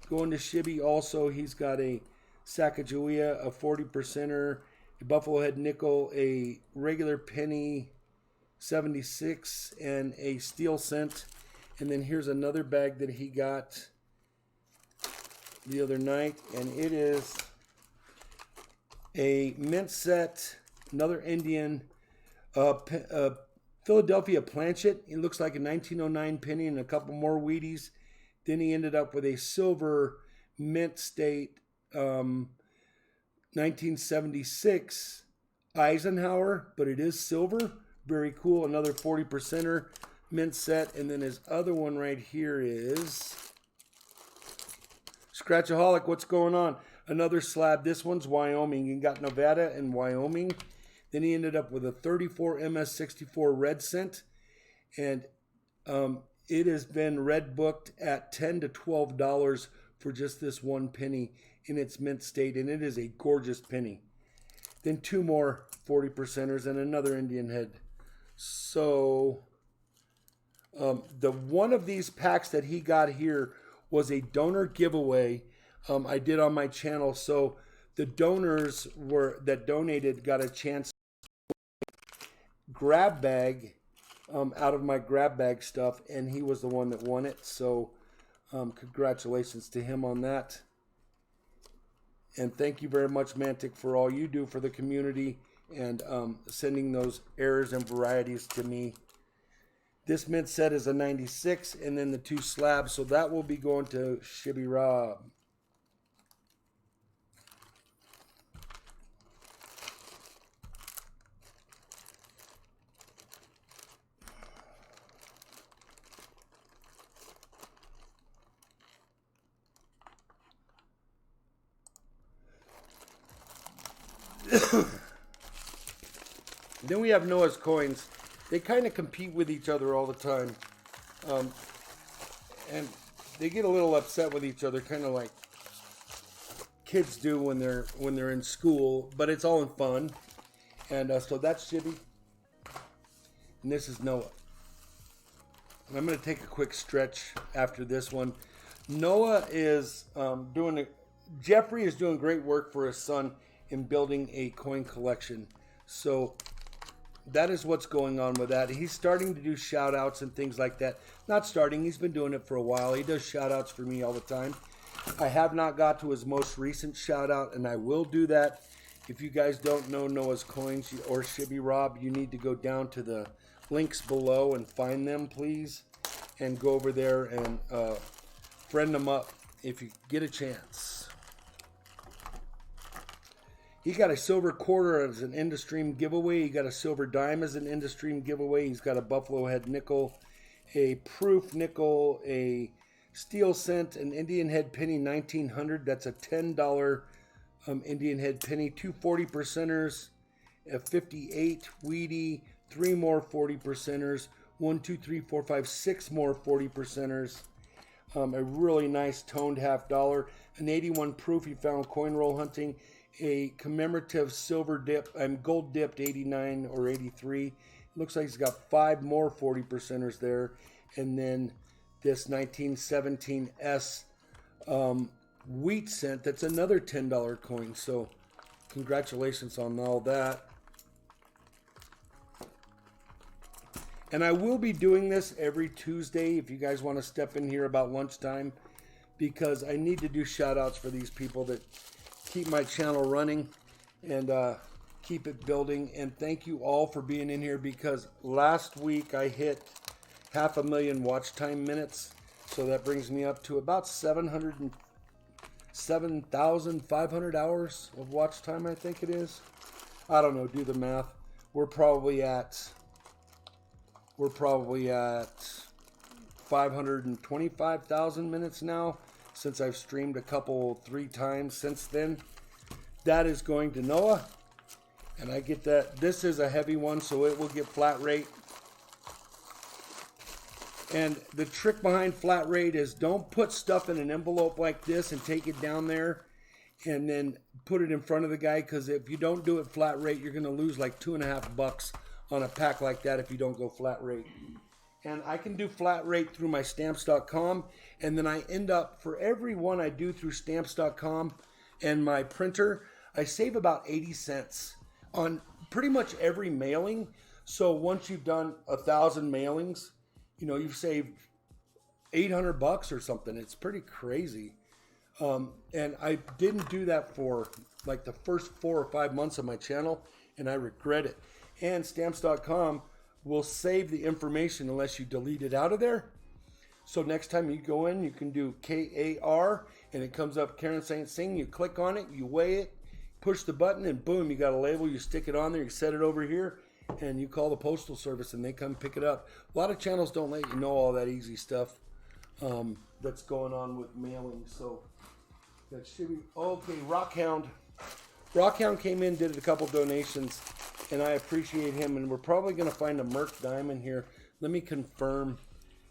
Going to Shibby also, he's got a Sacagawea, a 40%er, a Buffalo Head nickel, a regular penny 76, and a steel cent. And then here's another bag that he got the other night, and it is a mint set, another Indian, Philadelphia Planchet. It looks like a 1909 penny and a couple more Wheaties. Then he ended up with a silver mint state 1976 Eisenhower, but it is silver. Very cool. Another 40%er mint set. And then his other one right here is Scratchaholic. What's going on? Another slab. This one's Wyoming. He got Nevada and Wyoming. Then he ended up with a 34 MS64 red cent. And it has been red booked at $10 to $12 for just this one penny in its mint state. And it is a gorgeous penny. Then 2 more 40%ers and another Indian head. So the one of these packs that he got here was a donor giveaway I did on my channel. So the donors that donated got a chance to grab bag out of my grab bag stuff, and he was the one that won it. So congratulations to him on that. And thank you very much, Mantic, for all you do for the community and sending those errors and varieties to me. This mint set is a 96, and then the 2 slabs, so that will be going to Shibby Rob. Then we have Noah's coins. They kind of compete with each other all the time. And they get a little upset with each other, kind of like kids do when they're in school, but it's all in fun. And so that's Shibby. And this is Noah. And I'm going to take a quick stretch after this one. Noah is Jeffrey is doing great work for his son in building a coin collection. So that is what's going on with that. He's starting to do shout outs and things like that. Not starting, he's been doing it for a while. He does shout outs for me all the time. I have not got to his most recent shout out, and I will do that. If you guys don't know Noah's Coins or Shibby Rob, you need to go down to the links below and find them, please. And go over there and friend them up if you get a chance. He got a silver quarter as an end-of-stream giveaway. He got a silver dime as an end-of-stream giveaway. He's got a buffalo head nickel, a proof nickel, a steel cent, an Indian head penny 1900. That's a $10 Indian head penny. 2 40 percenters, a 58 Wheatie, 3 more 40 percenters, 1, 2, 3, 4, 5, 6 more 40 percenters. A really nice toned $half, an 81 proof he found coin roll hunting, a commemorative silver dip, gold dipped 89 or 83. Looks like he's got 5 more 40 percenters there. And then this 1917 S wheat cent, that's another $10 coin. So congratulations on all that. And I will be doing this every Tuesday if you guys want to step in here about lunchtime, because I need to do shout outs for these people that keep my channel running and keep it building. And thank you all for being in here, because last week I hit 500,000 watch time minutes. So that brings me up to about 7,500 hours of watch time, I think it is. I don't know, do the math. We're probably at 525,000 minutes now, since I've streamed 3 times since then. That is going to Noah, and I get that. This is a heavy one, so it will get flat rate. And the trick behind flat rate is don't put stuff in an envelope like this and take it down there and then put it in front of the guy, because if you don't do it flat rate, you're going to lose like $2.50 on a pack like that if you don't go flat rate. And I can do flat rate through my stamps.com, and then I end up, for every one I do through stamps.com and my printer, I save about 80 cents on pretty much every mailing. So once you've done 1,000 mailings, you know, you've saved $800 or something. It's pretty crazy. And I didn't do that for like the first 4 or 5 months of my channel, and I regret it. And stamps.com will save the information unless you delete it out of there. So next time you go in, you can do KAR, and it comes up Karen St. Sing. You click on it, you weigh it, push the button, and boom, you got a label. You stick it on there, you set it over here, and you call the postal service, and they come pick it up. A lot of channels don't let you know all that easy stuff that's going on with mailing. So that should be okay. Rockhound came in, did a couple donations, and I appreciate him. And we're probably going to find a Merc dime in here. Let me confirm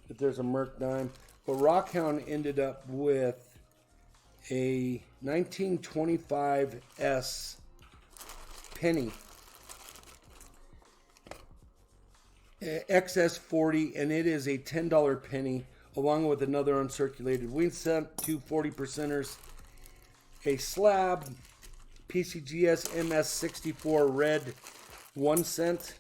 that there's a Merc dime. But Rockhound ended up with a 1925 S penny, XS40, and it is a $10 penny, along with another uncirculated wing cent, 2 40 percenters, a slab, PCGS MS64 red 1 cent,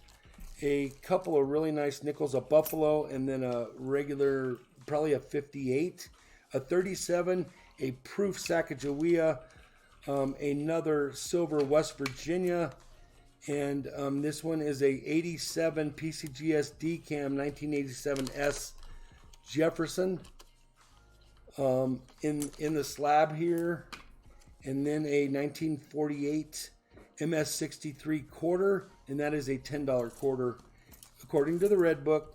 a couple of really nice nickels, a Buffalo, and then a regular, probably a 58, a 37, a proof Sacagawea, another silver West Virginia, And this one is a 87 PCGS DCAM 1987S Jefferson in the slab here. And then a 1948 MS63 quarter, and that is a $10 quarter according to the Red Book.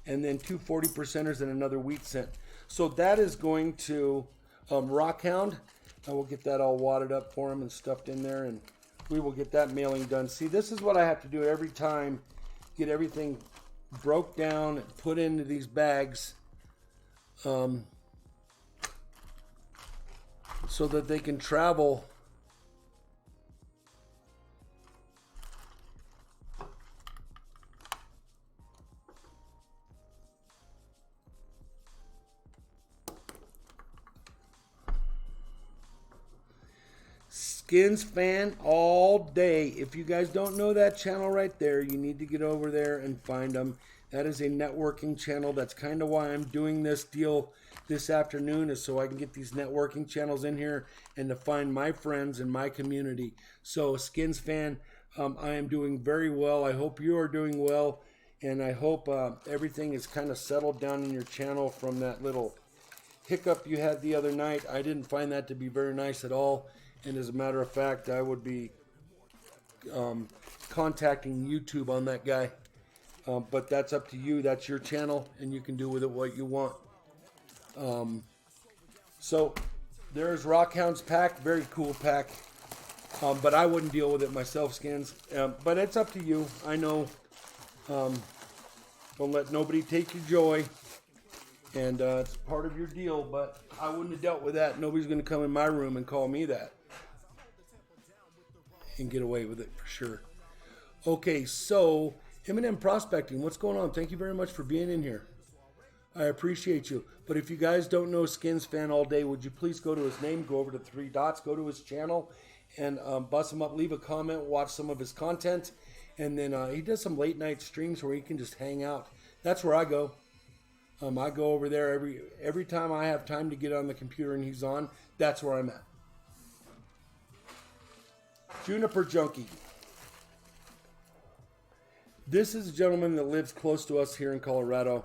And then two 40%ers and another wheat cent. So that is going to Rockhound. I will get that all wadded up for him and stuffed in there, and we will get that mailing done. See, this is what I have to do every time. Get everything broke down, put into these bags, so that they can travel. Skins fan all day. If you guys don't know that channel right there, you need to get over there and find them. That is a networking channel. That's kind of why I'm doing this deal this afternoon, is so I can get these networking channels in here and to find my friends in my community. So Skins fan, I am doing very well. I hope you are doing well, and I hope everything is kind of settled down in your channel from that little hiccup you had the other night. I didn't find that to be very nice at all. And as a matter of fact, I would be contacting YouTube on that guy. But that's up to you. That's your channel, and you can do with it what you want. So there's Rockhound's pack. Very cool pack. But I wouldn't deal with it myself, Skins. But it's up to you. I know. Don't let nobody take your joy. And it's part of your deal. But I wouldn't have dealt with that. Nobody's going to come in my room and call me that. And get away with it for sure. Okay, so M&M Prospecting, what's going on? Thank you very much for being in here. I appreciate you. But if you guys don't know Skins Fan all day, would you please go to his name, go over to 3 dots, go to his channel, and bust him up, leave a comment, watch some of his content. And then he does some late night streams where he can just hang out. That's where I go. I go over there every time I have time to get on the computer and he's on. That's where I'm at. Juniper Junkie. This is a gentleman that lives close to us here in Colorado.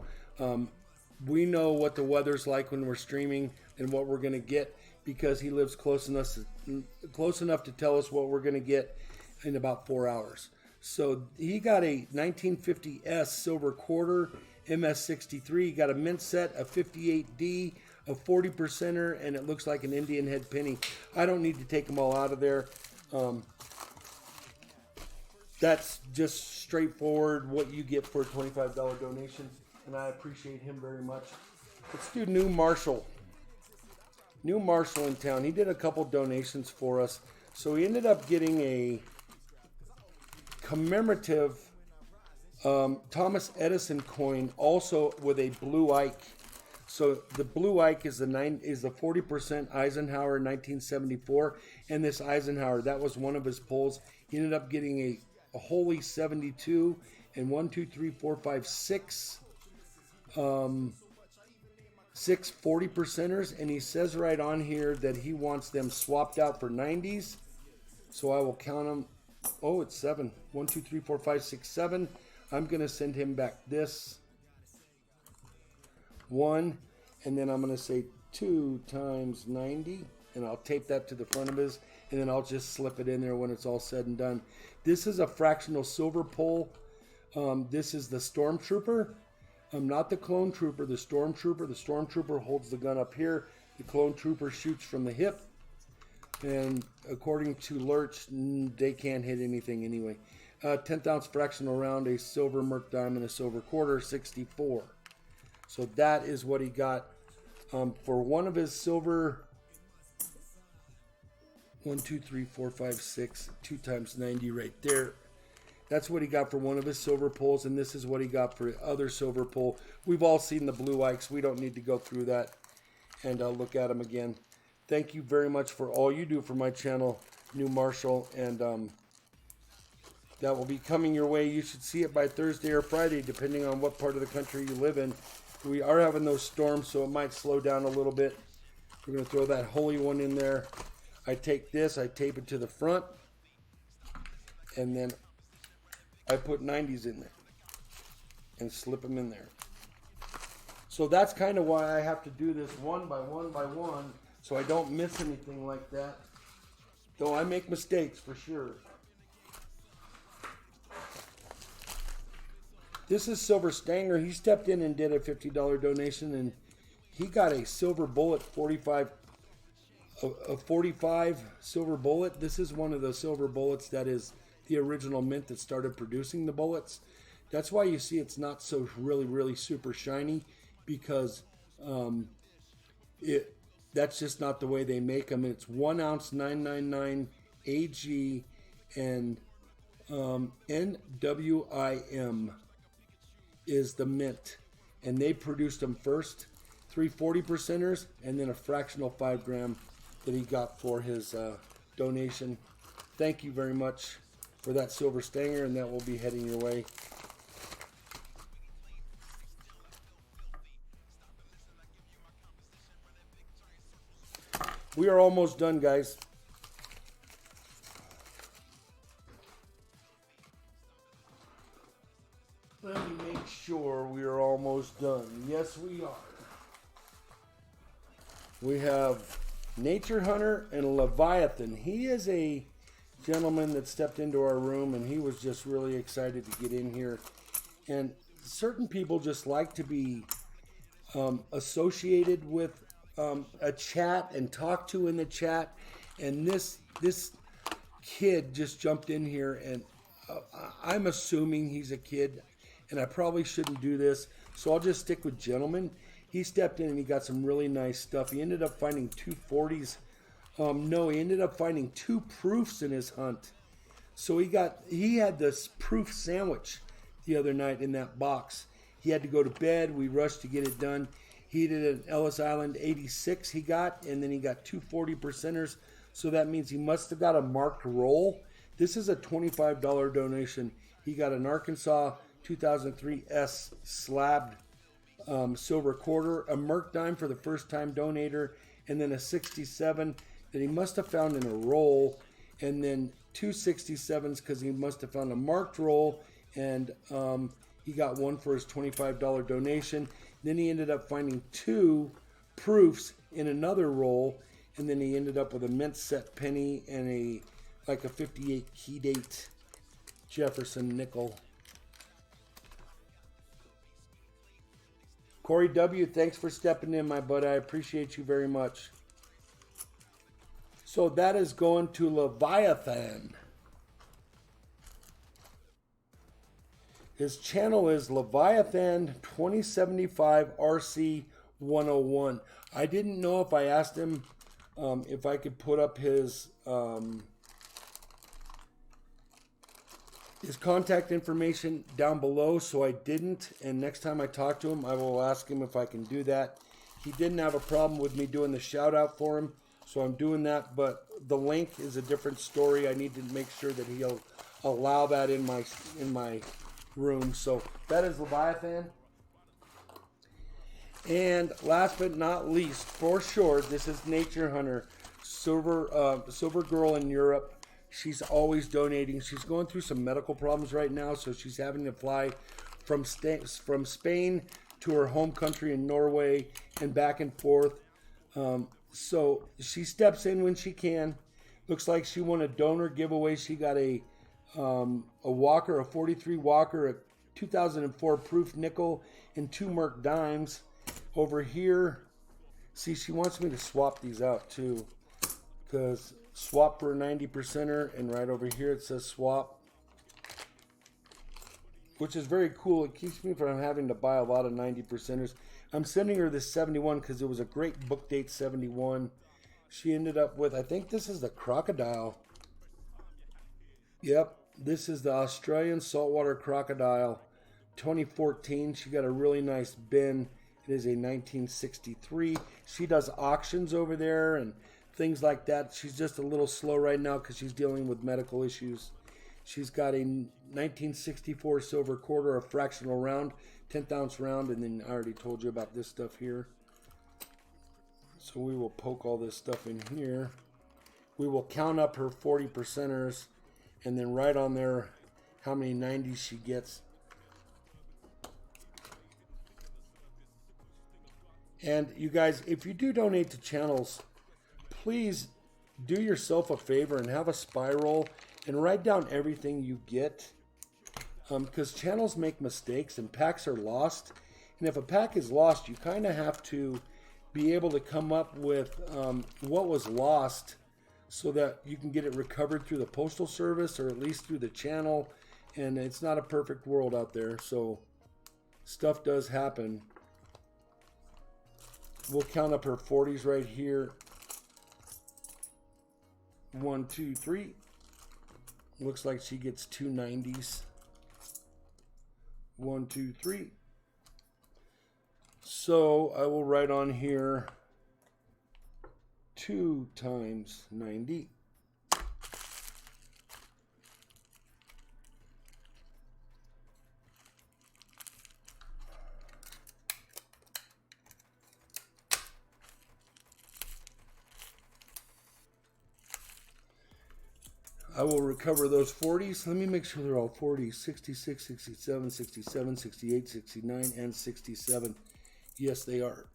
We know what the weather's like when we're streaming and what we're going to get because he lives close enough to tell us what we're going to get in about 4 hours. So he got a 1950S silver quarter, MS63. He got a mint set, a 58D, a 40%er, and it looks like an Indian head penny. I don't need to take them all out of there. That's just straightforward what you get for a $25 donation, and I appreciate him very much. Let's do New Marshall. New Marshall in town. He did a couple donations for us, so he ended up getting a commemorative Thomas Edison coin, also with a blue Ike. So the blue Ike is the 40% Eisenhower 1974, and this Eisenhower, that was one of his pulls. He ended up getting a Holy 72 and 1, 2, 3, 4, 5, 6 40%ers, and he says right on here that he wants them swapped out for 90s. So I will count them. Oh, it's 7. 1, 2, 3, 4, 5, 6, 7. I'm going to send him back this 1, and then I'm going to say 2 times 90, and I'll tape that to the front of his, and then I'll just slip it in there when it's all said and done. This is a fractional silver pull. This is the Stormtrooper. Not the Clone Trooper, the Stormtrooper. The Stormtrooper holds the gun up here. The Clone Trooper shoots from the hip. And according to Lurch, they can't hit anything anyway. 10th ounce fractional round, a silver Merc diamond, a silver quarter, 64. So that is what he got for one of his silver. 1, 2, 3, 4, 5, 6, 2 times 90 right there. That's what he got for one of his silver pulls, and this is what he got for other silver pull. We've all seen the blue Ikes. We don't need to go through that and look at them again. Thank you very much for all you do for my channel, New Marshall, and that will be coming your way. You should see it by Thursday or Friday, depending on what part of the country you live in. We are having those storms, so it might slow down a little bit. We're going to throw that holy one in there. I take this, I tape it to the front, and then I put 90s in there and slip them in there. So that's kind of why I have to do this one by one by one, so I don't miss anything like that. Though I make mistakes for sure. This is Silver Stanger. He stepped in and did a $50 donation, and he got a silver bullet 45, a 45 silver bullet. This is one of the silver bullets that is the original mint that started producing the bullets. That's why you see it's not so really super shiny, because that's just not the way they make them. It's 1 ounce 999 AG and NWIM is the mint, and they produced them first, 3 40%ers, and then a fractional 5 gram that he got for his donation. Thank you very much for that Silver Stanger, and that will be heading your way. We are almost done, guys. Let me make sure we are almost done. Yes, we are. We have Nature Hunter and Leviathan. He is a gentleman that stepped into our room, and he was just really excited to get in here. And certain people just like to be associated with a chat and talk to in the chat. And this kid just jumped in here, and I'm assuming he's a kid, and I probably shouldn't do this, so I'll just stick with gentlemen. He stepped in and he got some really nice stuff. He ended up finding 2 40s. No, he ended up finding 2 proofs in his hunt. So he had this proof sandwich the other night in that box. He had to go to bed. We rushed to get it done. He did an Ellis Island 86 he got, and then he got 2 40%ers. So that means he must have got a marked roll. This is a $25 donation. He got an Arkansas 2003 S slabbed silver quarter, a Merc dime for the first time donator, and then a 67 that he must have found in a roll, and then 2 67s because he must have found a marked roll, and he got one for his $25 donation. Then he ended up finding 2 proofs in another roll, and then he ended up with a mint set penny and a 58 key date Jefferson nickel. Corey W., thanks for stepping in, my bud. I appreciate you very much. So that is going to Leviathan. His channel is Leviathan 2075 RC 101. I didn't know if I asked him if I could put up his contact information down below, so I didn't, and next time I talk to him I will ask him if I can do that. He didn't have a problem with me doing the shout out for him, so I'm doing that, but the link is a different story. I need to make sure that he'll allow that in my room. So that is Leviathan. And last but not least, for sure, this is Nature Hunter, Silver Girl in Europe. She's always donating. She's going through some medical problems right now, so she's having to fly from Spain to her home country in Norway and back and forth. So she steps in when she can. Looks like she won a donor giveaway. She got a Walker, a 43 Walker, a 2004 proof nickel, and 2 Merc dimes. Over here, see, she wants me to swap these out too, because swap for a 90%er, and right over here it says swap, which is very cool. It keeps me from having to buy a lot of 90%ers. I'm sending her this 71 because it was a great book date 71. She ended up with, I think this is the crocodile. Yep, this is the Australian saltwater crocodile 2014. She got a really nice bin. It is a 1963. She does auctions over there and things like that. She's just a little slow right now because she's dealing with medical issues. She's got a 1964 silver quarter, a fractional round, 10th ounce round, and then I already told you about this stuff here. So we will poke all this stuff in here. We will count up her 40%ers, and then right on there how many 90s she gets. And you guys, if you do donate to channels, please do yourself a favor and have a spiral and write down everything you get. Because channels make mistakes and packs are lost. And if a pack is lost, you kind of have to be able to come up with what was lost so that you can get it recovered through the postal service or at least through the channel. And it's not a perfect world out there, so stuff does happen. We'll count up her 40s right here. 1, 2, 3. Looks like she gets 2 90s. 1, 2, 3. So I will write on here 2 times 90. I will recover those 40s. Let me make sure they're all 40s. 66, 67, 67, 68, 69, and 67. Yes, they are.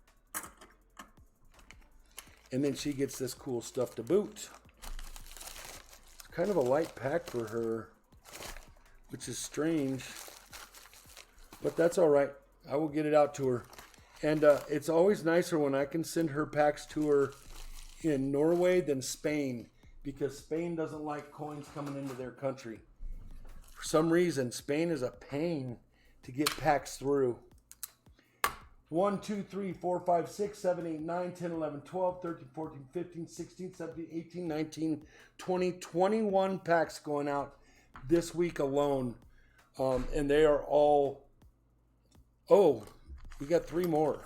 And then she gets this cool stuff to boot. It's kind of a light pack for her, which is strange. But that's all right. I will get it out to her. And it's always nicer when I can send her packs to her in Norway than Spain, because Spain doesn't like coins coming into their country. For some reason, Spain is a pain to get packs through. 1, 2, 3, 4, 5, 6, 7, 8, 9, 10, 11, 12, 13, 14, 15, 16, 17, 18, 19, 20, 21 packs going out this week alone. And they are all... Oh, we got 3 more.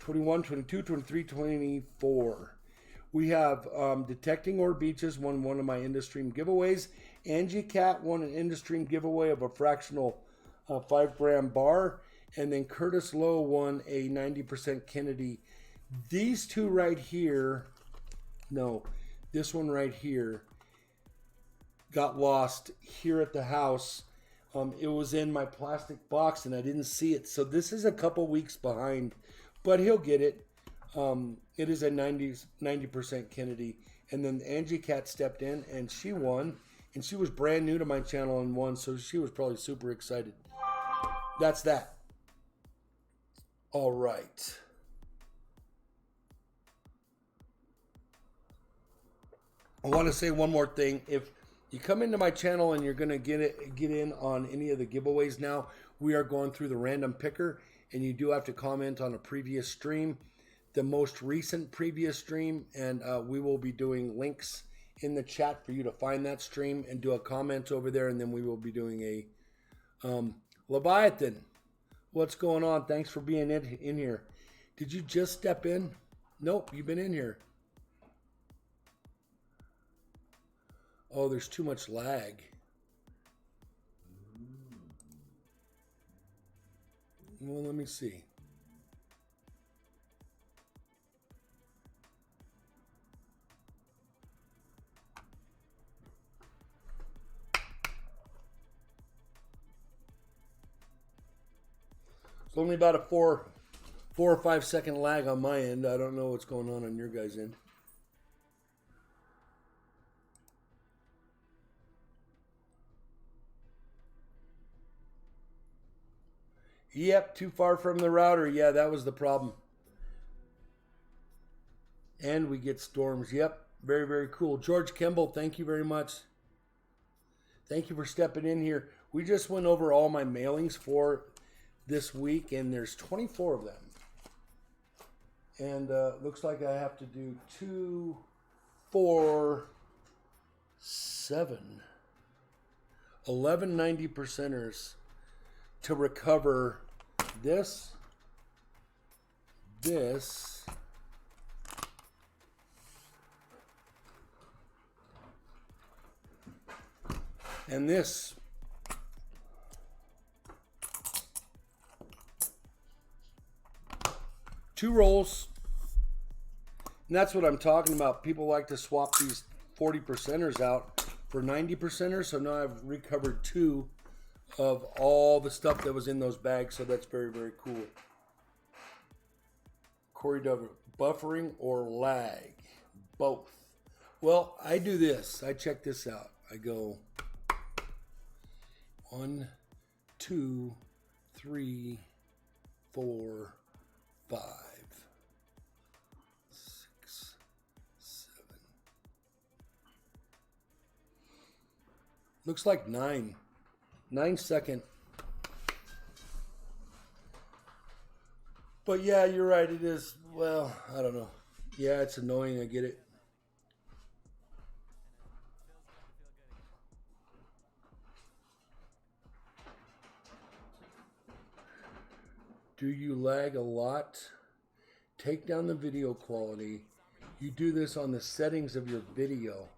21, 22, 23, 24. We have Detecting Ore Beaches won one of my Industream giveaways. Angie Cat won an Industream giveaway of a fractional 5-gram bar. And then Curtis Lowe won a 90% Kennedy. These two right here, no, this one right here got lost here at the house. It was in my plastic box and I didn't see it. So this is a couple weeks behind, but he'll get it. It is a 90% Kennedy. And then Angie Cat stepped in and she won. And she was brand new to my channel and won, so she was probably super excited. That's that. All right. I want to say one more thing. If you come into my channel and you're going to get in on any of the giveaways now, we are going through the random picker, and you do have to comment on a previous stream, the most recent previous stream, and we will be doing links in the chat for you to find that stream and do a comment over there, and then we will be doing a Leviathan. What's going on? Thanks for being in here. Did you just step in? Nope, you've been in here. Oh, there's too much lag. Well, let me see. It's only about a 4 or 5 second lag on my end. I don't know what's going on your guys' end. Yep, too far from the router. Yeah, that was the problem. And we get storms. Yep, very, very cool. George Kimball, thank you very much. Thank you for stepping in here. We just went over all my mailings for this week, and there's 24 of them. And looks like I have to do 2, 4, 7, 11 90%ers to recover this, and this. Two rolls. And that's what I'm talking about. People like to swap these 40%ers out for 90%ers. So now I've recovered 2 of all the stuff that was in those bags. So that's very, very cool. Corey W, buffering or lag? Both. Well, I do this. I check this out. I go 1, 2, 3, 4, 5, 6, 7. Looks like 9. 9-second. But yeah, you're right. It is. Well, I don't know. Yeah, it's annoying. I get it. Do you lag a lot? Take down the video quality. You do this on the settings of your video.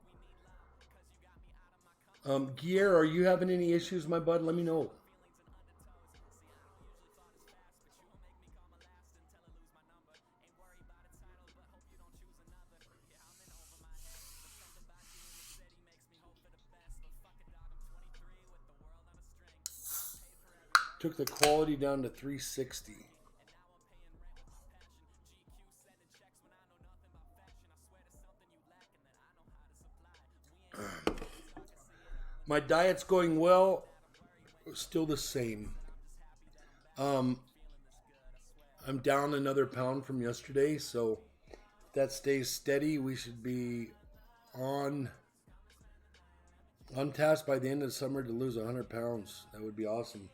Gear, are you having any issues, my bud? Let me know. Took the quality down to 360. My diet's going well. Still the same. I'm down another pound from yesterday, so if that stays steady, we should be on task by the end of the summer to lose 100 pounds. That would be awesome.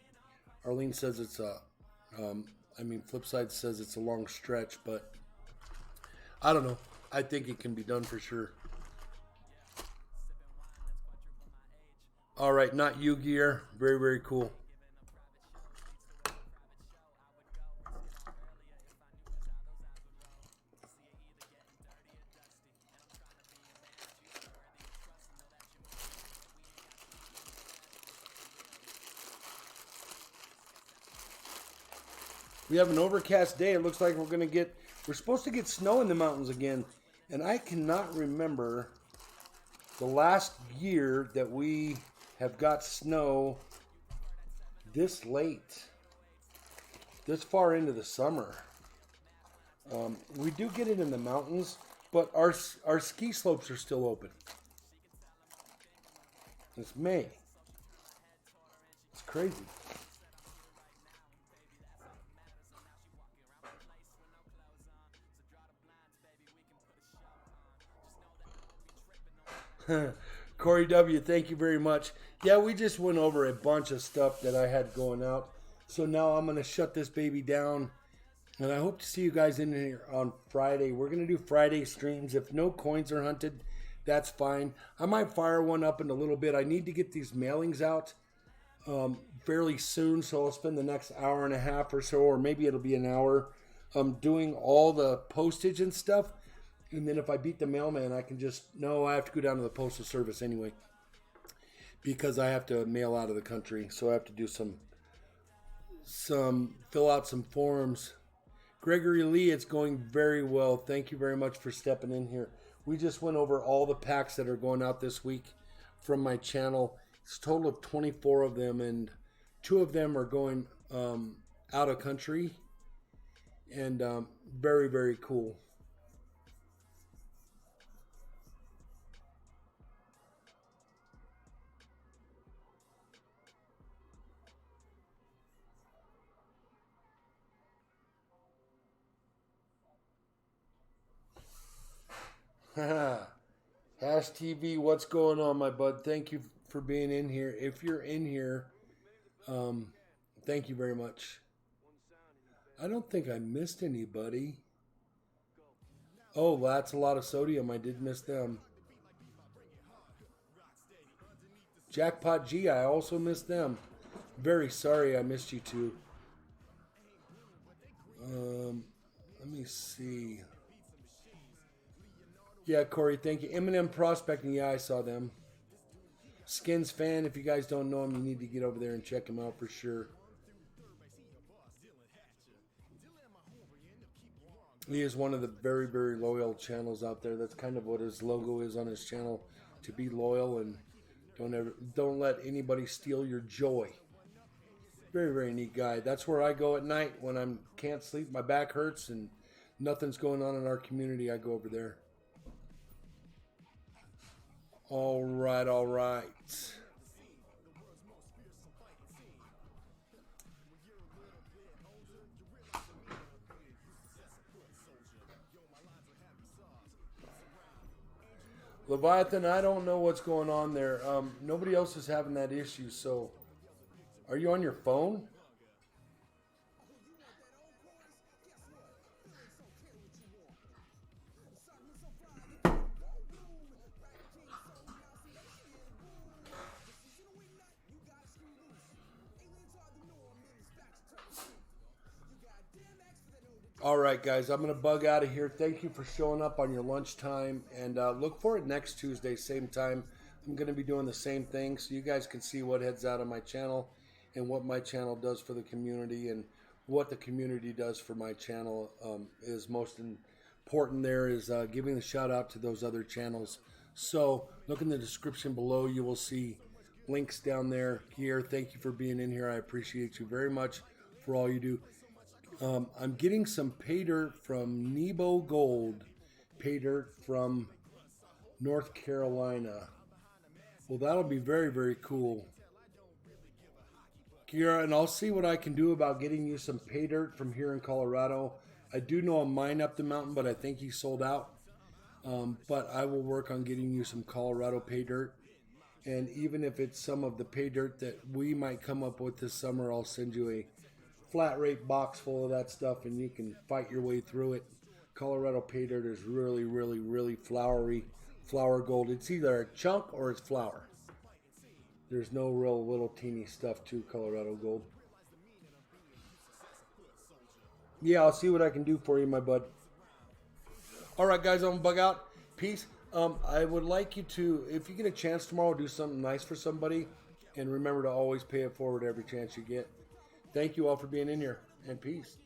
Arlene says it's Flipside says it's a long stretch, but I don't know. I think it can be done for sure. All right, not you, Gear. Very, very cool. We have an overcast day. It looks like we're supposed to get snow in the mountains again. And I cannot remember the last year that we have got snow this late, this far into the summer. We do get it in the mountains, but our ski slopes are still open. It's May. It's crazy. Corey W, thank you very much. Yeah, we just went over a bunch of stuff that I had going out. So now I'm going to shut this baby down. And I hope to see you guys in here on Friday. We're going to do Friday streams. If no coins are hunted, that's fine. I might fire one up in a little bit. I need to get these mailings out fairly soon. So I'll spend the next hour and a half or so, or maybe it'll be an hour, doing all the postage and stuff. And then if I beat the mailman, I can I have to go down to the postal service anyway. Because I have to mail out of the country. So I have to do fill out some forms. Gregory Lee, it's going very well. Thank you very much for stepping in here. We just went over all the packs that are going out this week from my channel. It's a total of 24 of them, and 2 of them are going out of country. And very, very cool. Hash TV, what's going on, my bud? Thank you for being in here. If you're in here, thank you very much. I don't think I missed anybody. Oh, that's a lot of sodium. I did miss them. Jackpot G, I also missed them. Very sorry I missed you too. Let me see. Yeah, Corey, thank you. Eminem Prospecting, yeah, I saw them. Skins Fan, if you guys don't know him, you need to get over there and check him out for sure. He is one of the very, very loyal channels out there. That's kind of what his logo is on his channel, to be loyal and Don't let anybody steal your joy. Very, very neat guy. That's where I go at night when I can't sleep. My back hurts and nothing's going on in our community. I go over there. All right, all right. Leviathan, I don't know what's going on there. Nobody else is having that issue, so are you on your phone? All right, guys, I'm going to bug out of here. Thank you for showing up on your lunchtime, and look for it next Tuesday, same time. I'm going to be doing the same thing so you guys can see what heads out on my channel and what my channel does for the community and what the community does for my channel is most important. There is giving a shout out to those other channels. So look in the description below. You will see links down there here. Thank you for being in here. I appreciate you very much for all you do. I'm getting some pay dirt from Nebo Gold, pay dirt from North Carolina. Well, that'll be very, very cool. Kira, and I'll see what I can do about getting you some pay dirt from here in Colorado. I do know a mine up the mountain, but I think he sold out. But I will work on getting you some Colorado pay dirt. And even if it's some of the pay dirt that we might come up with this summer, I'll send you a flat rate box full of that stuff and you can fight your way through it. Colorado pay dirt is really, really, really flowery, flower gold. It's either a chunk or it's flour. There's no real little teeny stuff to Colorado gold. Yeah, I'll see what I can do for you, my bud. All right, guys, I'm gonna bug out. Peace. I would like you to, if you get a chance tomorrow, do something nice for somebody, and remember to always pay it forward every chance you get. Thank you all for being in here, and peace.